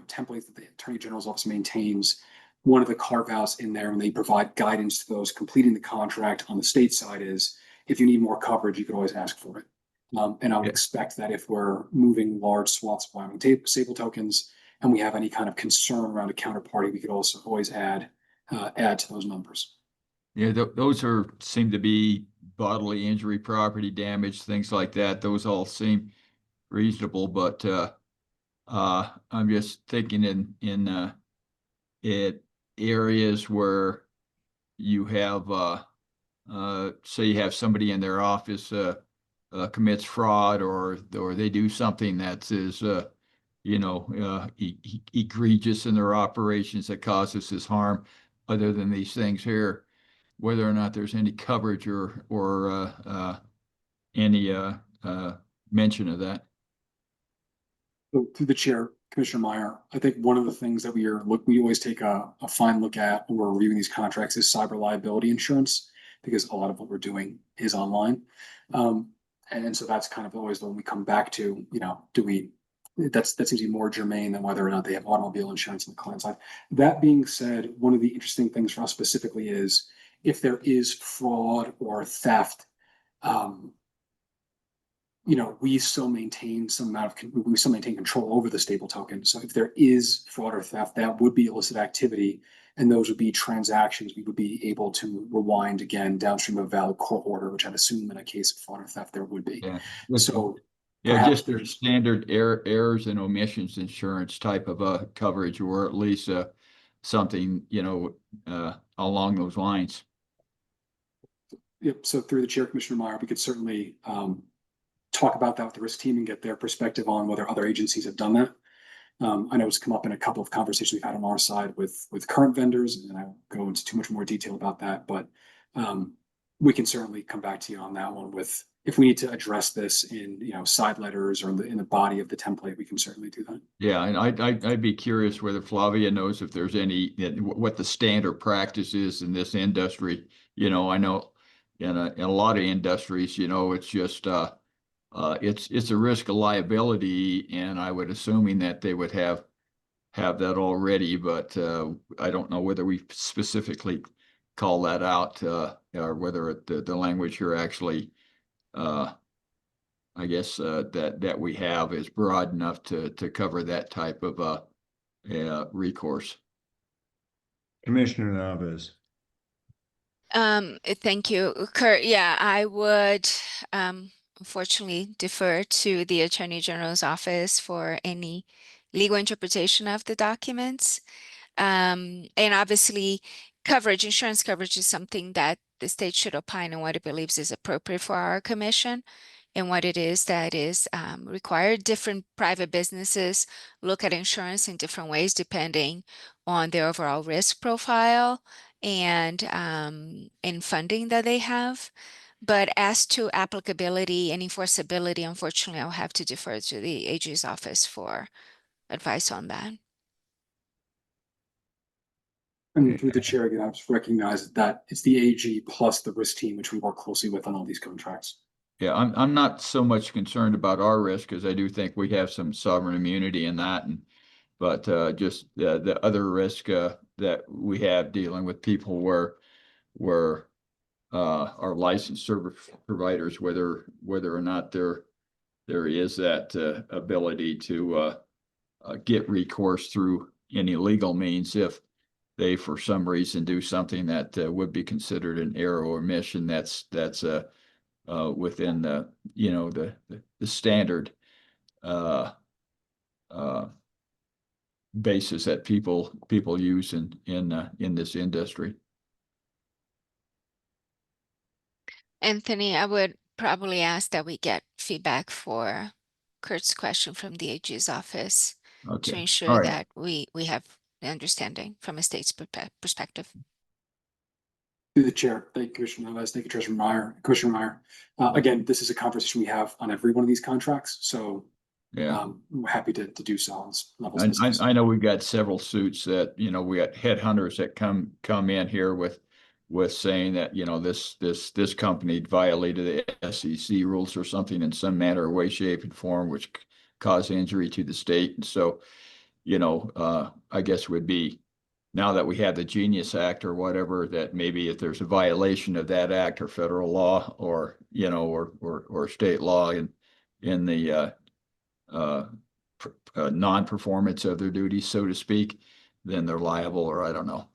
templates that the Attorney General's Office maintains. One of the carve-outs in there when they provide guidance to those completing the contract on the state side is, if you need more coverage, you could always ask for it. And I would expect that if we're moving large swaths of Wyoming stable tokens and we have any kind of concern around a counterparty, we could also always add to those numbers. Yeah, those seem to be bodily injury, property damage, things like that. Those all seem reasonable, but I'm just thinking in areas where you have say you have somebody in their office commits fraud or they do something that is egregious in their operations that causes this harm, other than these things here, whether or not there's any coverage or any mention of that. So through the chair, Commissioner Meyer, I think one of the things that we always take a fine look at when we're reviewing these contracts is cyber liability insurance, because a lot of what we're doing is online. And so that's kind of always the one we come back to, that seems to be more germane than whether or not they have automobile insurance on the client side. That being said, one of the interesting things for us specifically is if there is fraud or theft, we still maintain control over the stable token. So if there is fraud or theft, that would be illicit activity, and those would be transactions we would be able to rewind again downstream of a valid court order, which I'd assume in a case of fraud or theft there would be. Yeah. So just their standard errors and omissions insurance type of coverage, or at least something along those lines. Yep. So through the chair, Commissioner Meyer, we could certainly talk about that with the risk team and get their perspective on whether other agencies have done that. I know it's come up in a couple of conversations we've had on our side with current vendors, and I won't go into too much more detail about that, but we can certainly come back to you on that one with if we need to address this in, side letters or in the body of the template, we can certainly do that. Yeah, and I'd be curious whether Flavia knows if there's any, what the standard practice is in this industry. I know in a lot of industries, it's just, it's a risk of liability, and I would assuming that they would have that already, but I don't know whether we specifically call that out, or whether the language here actually, I guess, that we have is broad enough to cover that type of recourse. Commissioner Navis. Thank you, Kurt. Yeah, I would unfortunately defer to the Attorney General's office for any legal interpretation of the documents. And obviously, insurance coverage is something that the state should opine on what it believes is appropriate for our commission and what it is that is required. Different private businesses look at insurance in different ways depending on their overall risk profile and funding that they have. But as to applicability and enforceability, unfortunately, I'll have to defer to the AG's office for advice on that. And through the chair, again, I just recognize that it's the AG plus the risk team, which we work closely with on all these contracts. Yeah, I'm not so much concerned about our risk, because I do think we have some sovereign immunity in that, but just the other risk that we have dealing with people where our licensed service providers, whether or not there is that ability to get recourse through any legal means if they for some reason do something that would be considered an error or omission that's within the standard basis that people use in this industry. Anthony, I would probably ask that we get feedback for Kurt's question from the AG's office to Okay. All ensure right. that we have the understanding from a state's perspective. Through the chair, thank you, Commissioner Neves, thank you, Treasurer Meyer. Commissioner Meyer, again, this is a conversation we have on every one of these contracts, so Yeah. we're happy to do so on this level. I know we've got several suits that, we got headhunters that come in here with saying that, this company violated the SEC rules or something in some manner, way, shape, and form, which caused injury to the state. And so, I guess would be, now that we have the Genius Act or whatever, that maybe if there's a violation of that act or federal law or, or state law in the non-performance of their duties, so to speak, then they're liable, or I don't know.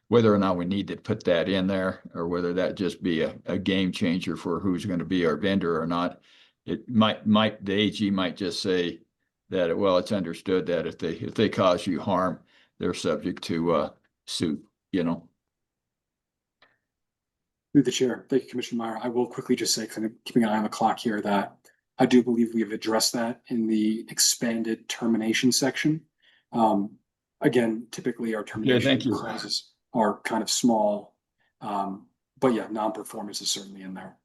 Whether or not we need to put that in there, or whether that just be a game changer for who's going to be our vendor or not. It might the AG might just say that, well, it's understood that if they cause you harm, they're subject to suit, Through the chair, thank you, Commissioner Meyer. I will quickly just say, kind of keeping an eye on the clock here, that I do believe we have addressed that in the expanded termination section. Again, typically our termination clauses are kind of small, but yeah, non-performance is certainly in there.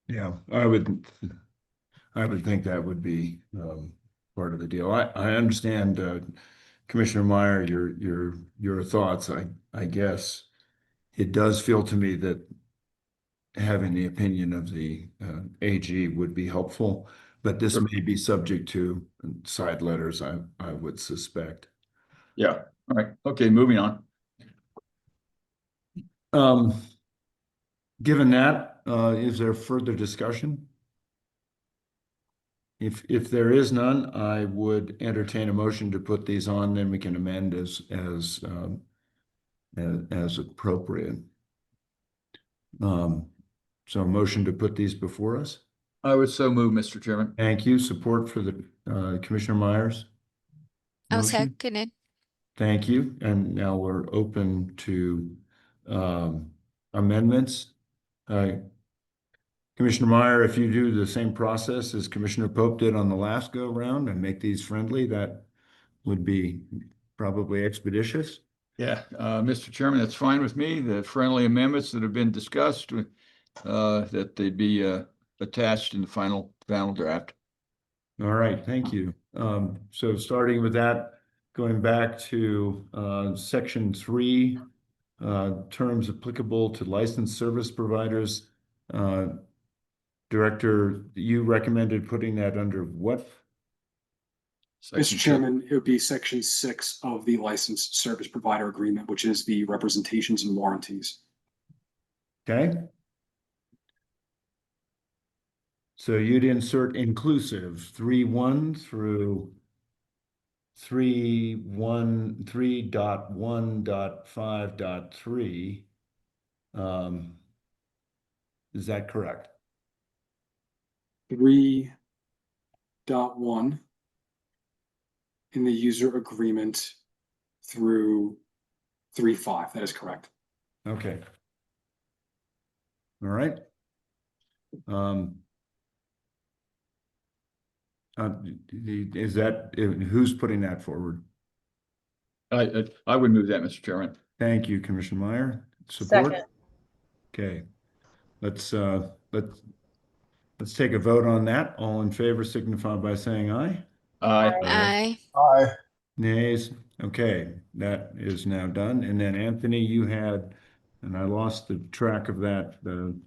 Yeah, I would think that would be part of the deal. I understand, Commissioner Meyer, your thoughts. I guess it does feel to me that having the opinion of the AG would be helpful, but this may be subject to side letters, I would suspect. Yeah. All right. Okay, moving on. Given that, is there further discussion? If there is none, I would entertain a motion to put these on, then we can amend as appropriate. So a motion to put these before us? I would so move, Mr. Chairman. Thank you. Support for the Commissioner Myers? I'll Motion? second it. Thank you. And now we're open to amendments. Commissioner Meyer, if you do the same process as Commissioner Pope did on the last go round and make these friendly, that would be probably expeditious. Yeah, Mr. Chairman, that's fine with me. The friendly amendments that have been discussed that they be attached in the final draft. All right, thank you. So starting with that, going back to section 3, terms applicable to licensed service providers. Director, you recommended putting that under what? Mr. Chairman, it would be section 6 of the licensed service provider agreement, which is the representations and warranties. Okay. So you'd insert inclusive 3.1 through 3.1.5.3. Is that correct? 3.1 in the user agreement through 3.5. That is correct. Okay. All right. Is that, who's putting that forward? I would move that, Mr. Chairman. Thank you, Commissioner Meyer. Support? Second. Okay. Let's take a vote on that. All in favor signify by saying aye. Aye. Aye. Nays. Okay, that is now done. And then Anthony, you had, and I lost the track of that, to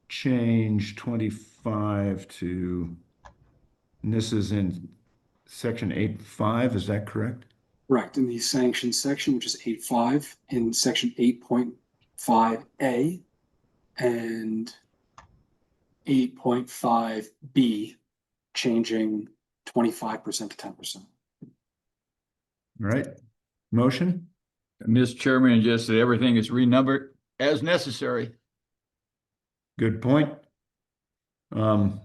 change 25 to, and this is in section 8.5, is that correct? Correct. In the sanctions section, which is 8.5, in section 8.5A and 8.5B, changing 25% to 10%. All right, motion? Mr. Chairman, just that everything is renumbered as necessary. Good point. And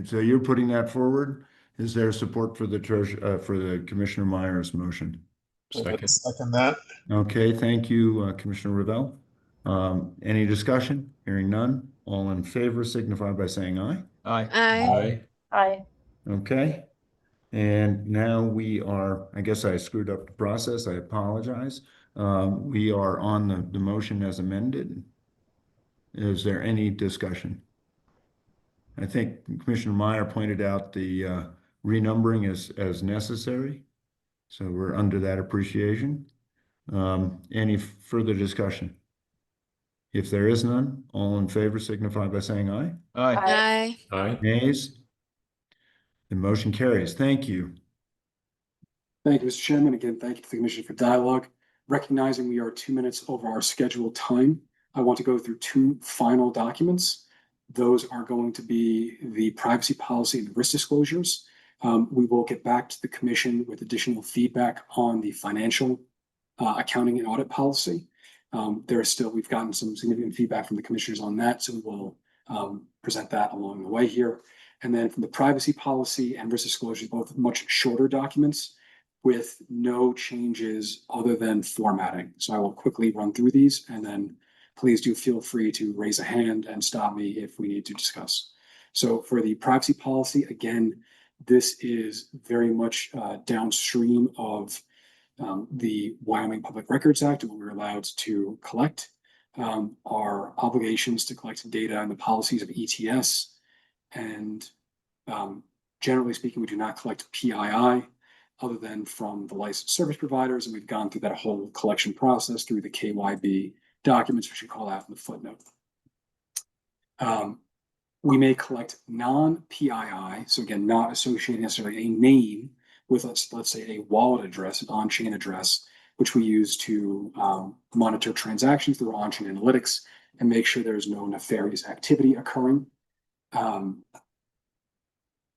so you're putting that forward? Is there support for the for the Commissioner Myers motion? Second that. Okay, thank you, Commissioner Revelle. Any discussion? Hearing none. All in favor signify by saying aye. Aye. Aye. Aye. Okay. And now we are, I guess I screwed up the process. I apologize. We are on the motion as amended. Is there any discussion? I think Commissioner Meyer pointed out the renumbering as necessary. So we're under that appreciation. Any further discussion? If there is none, all in favor signify by saying aye. Aye. Aye. Aye. Nays? The motion carries. Thank you. Thank you, Mr. Chairman. Again, thank you to the Commission for dialogue. Recognizing we are 2 minutes over our scheduled time, I want to go through 2 final documents. Those are going to be the privacy policy and risk disclosures. We will get back to the Commission with additional feedback on the financial accounting and audit policy. We've gotten some significant feedback from the commissioners on that, so we will present that along the way here. And then from the privacy policy and risk disclosures, both much shorter documents with no changes other than formatting. So I will quickly run through these, and then please do feel free to raise a hand and stop me if we need to discuss. So for the privacy policy, again, this is very much downstream of the Wyoming Public Records Act and what we're allowed to collect, our obligations to collect data and the policies of ETS. And generally speaking, we do not collect PII other than from the licensed service providers. And we've gone through that whole collection process through the KYB documents, which we call out in the footnote. We may collect non-PII, so again, not associating necessarily a name with, let's say, a wallet address, an on-chain address, which we use to monitor transactions through on-chain analytics and make sure there's no nefarious activity occurring.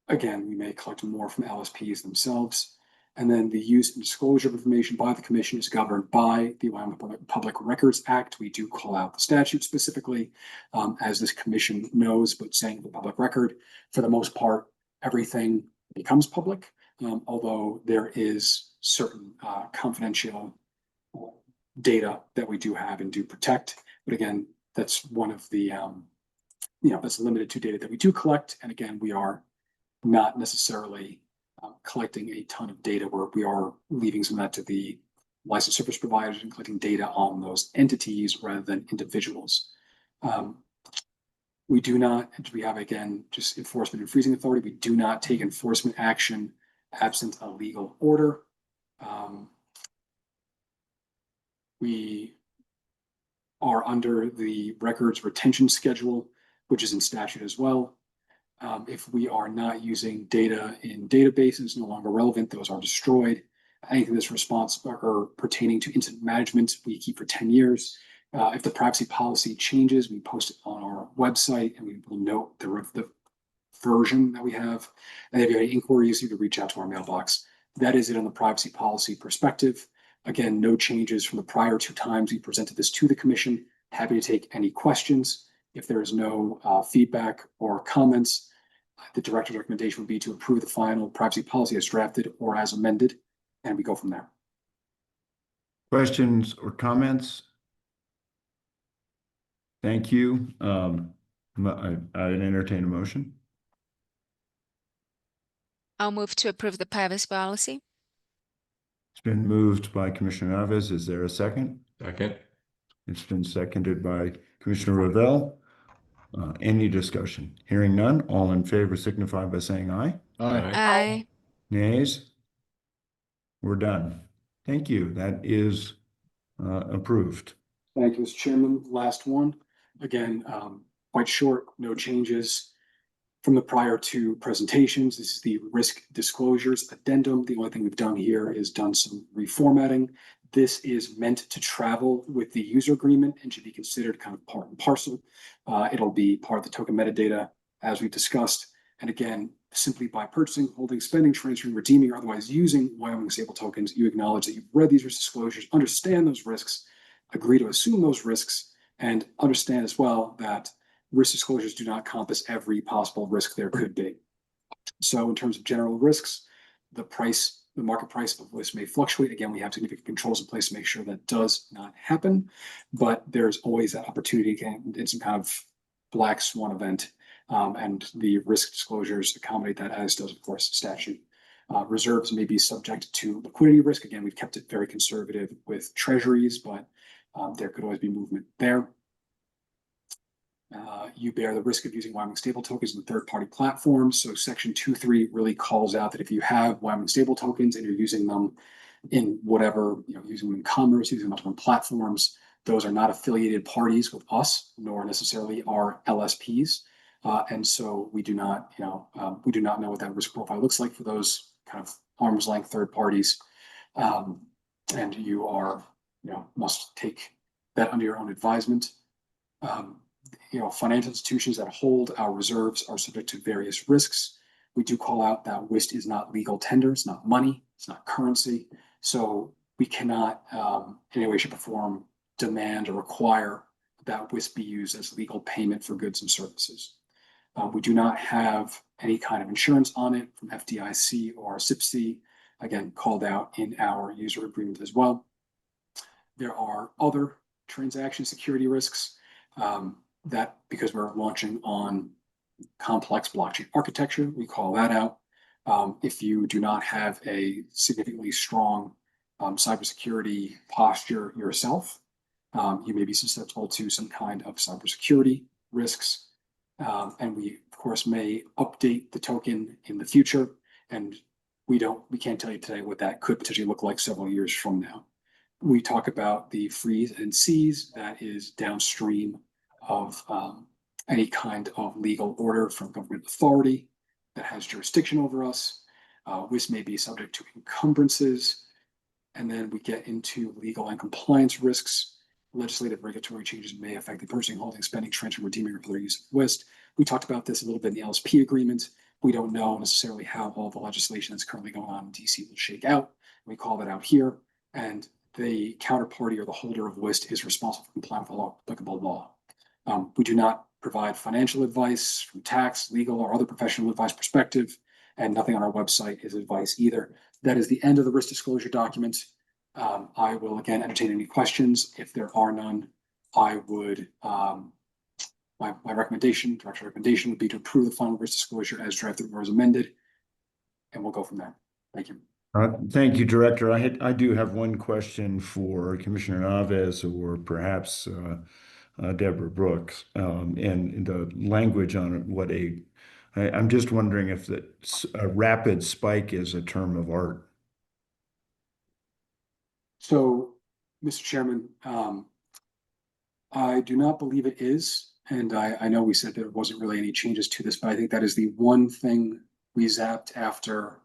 Again, we may collect more from LSPs themselves. And then the use and disclosure of information by the Commission is governed by the Wyoming Public Records Act. We do call out the statute specifically, as this Commission knows, but saying the public record, for the most part, everything becomes public, although there is certain confidential data that we do have and do protect. But again, that's one of the, that's limited to data that we do collect. And again, we are not necessarily collecting a ton of data where we are leaving some of that to the licensed service providers and collecting data on those entities rather than individuals. We do not, we have again, just enforcement and freezing authority. We do not take enforcement action absent a legal order. We are under the records retention schedule, which is in statute as well. If we are not using data in databases, no longer relevant, those are destroyed. Anything that's responsible or pertaining to incident management, we keep for 10 years. If the privacy policy changes, we post it on our website and we will note the version that we have. And if you have any inquiries, you can reach out to our mailbox. That is it on the privacy policy perspective. Again, no changes from the prior 2 times we presented this to the commission. Happy to take any questions. If there is no feedback or comments, the director's recommendation would be to approve the final privacy policy as drafted or as amended, and we go from there. Questions or comments? Thank you. I'd entertain a motion. I'll move to approve the privacy policy. It's been moved by Commissioner Navis. Is there a second? Second. It's been seconded by Commissioner Revelle. Any discussion? Hearing none, all in favor signify by saying aye. Aye. Aye. Nays? We're done. Thank you. That is approved. Thank you, Mr. Chairman. Last one. Again, quite short, no changes from the prior 2 presentations. This is the risk disclosures addendum. The only thing we've done here is done some reformatting. This is meant to travel with the user agreement and should be considered kind of part and parcel. It'll be part of the token metadata as we've discussed. And again, simply by purchasing, holding, spending, transferring, redeeming, or otherwise using Wyoming stable tokens, you acknowledge that you've read these risk disclosures, understand those risks, agree to assume those risks, and understand as well that risk disclosures do not encompass every possible risk there could be. So in terms of general risks, the market price of WISP may fluctuate. Again, we have significant controls in place to make sure that does not happen, but there's always that opportunity again in some kind of black swan event, and the risk disclosures accommodate that, as does, of course, statute. Reserves may be subject to liquidity risk. Again, we've kept it very conservative with treasuries, but there could always be movement there. You bear the risk of using Wyoming stable tokens in third-party platforms. So section 2.3 really calls out that if you have Wyoming stable tokens and you're using them in whatever, using them in commerce, using them on platforms, those are not affiliated parties with us, nor necessarily our LSPs. And so we do not know what that risk profile looks like for those kind of arm's length third parties. And you are, must take that under your own advisement. Financial institutions that hold our reserves are subject to various risks. We do call out that WIST is not legal tender, it's not money, it's not currency. So we cannot in any way, shape, or form demand or require that WIST be used as legal payment for goods and services. We do not have any kind of insurance on it from FDIC or SIPC, again, called out in our user agreement as well. There are other transaction security risks that, because we're launching on complex blockchain architecture, we call that out. If you do not have a significantly strong cybersecurity posture yourself, you may be susceptible to some kind of cybersecurity risks. And we, of course, may update the token in the future. And we can't tell you today what that could potentially look like several years from now. We talk about the freeze and seize that is downstream of any kind of legal order from government authority that has jurisdiction over us. WISP may be subject to encumbrances. And then we get into legal and compliance risks. Legislative regulatory changes may affect the purchasing, holding, spending, transfer, redeeming, or other use of WISP. We talked about this a little bit in the LSP agreement. We don't know necessarily how all the legislation that's currently going on in DC will shake out. We call that out here. And the counterparty or the holder of WISP is responsible for complying with all applicable law. We do not provide financial advice from tax, legal, or other professional advice perspective, and nothing on our website is advice either. That is the end of the risk disclosure document. I will again entertain any questions. If there are none, I would, my recommendation, director's recommendation would be to approve the final risk disclosure as drafted or as amended, and we'll go from there. Thank you. Thank you, Director. I do have one question for Commissioner Naves or perhaps Deborah Brooks. And the language on what I'm just wondering if a rapid spike is a term of art. So, Mr. Chairman, I do not believe it is, and I know we said there wasn't really any changes to this, but I think that is the one thing we zapped after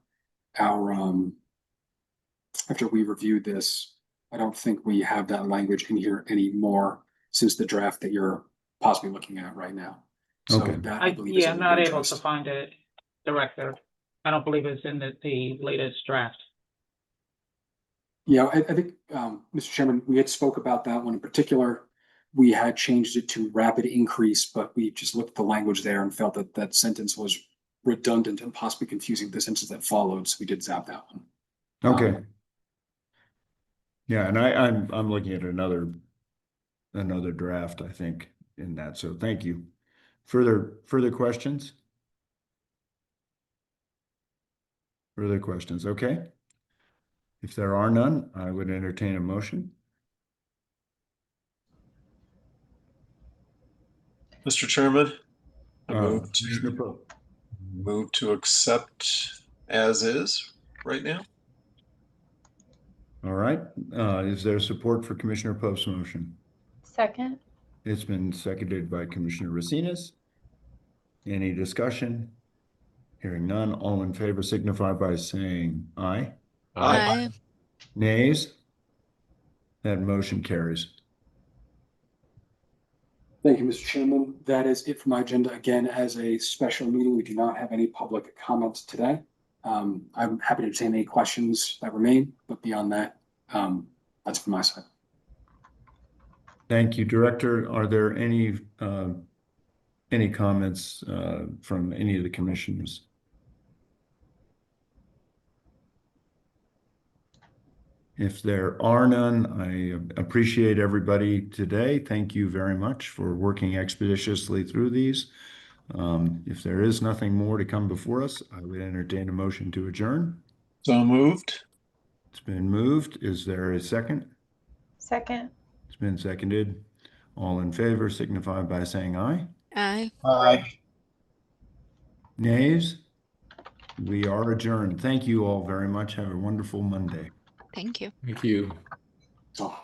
our after we reviewed this. I don't think we have that language in here anymore since the draft that you're possibly looking at right now. So Okay. that I believe is Yeah, in I'm the not good able to interest. find it, Director. I don't believe it's in the latest draft. Yeah, I think, Mr. Chairman, we had spoke about that one in particular. We had changed it to rapid increase, but we just looked at the language there and felt that that sentence was redundant and possibly confusing with the sentence that followed, so we did zap that one. Okay. Yeah, and I'm looking at another draft, I think, in that. So thank you. Further questions? Further questions? Okay. If there are none, I would entertain a motion. Mr. Chairman, I Commissioner Pope. move to accept as is right now. All right. Is there support for Commissioner Pope's motion? Second. It's been seconded by Commissioner Racines. Any discussion? Hearing none, all in favor signify by saying aye. Aye. Nays? That motion carries. Thank you, Mr. Chairman. That is it for my agenda. Again, as a special meeting, we do not have any public comments today. I'm happy to entertain any questions that remain, but beyond that, that's from my side. Thank you, Director. Are there any comments from any of the commissioners? If there are none, I appreciate everybody today. Thank you very much for working expeditiously through these. If there is nothing more to come before us, I would entertain a motion to adjourn. So moved. It's been moved. Is there a second? Second. It's been seconded. All in favor signify by saying aye. Aye. Aye. Nays? We are adjourned. Thank you all very much. Have a wonderful Monday. Thank you. Thank you. So.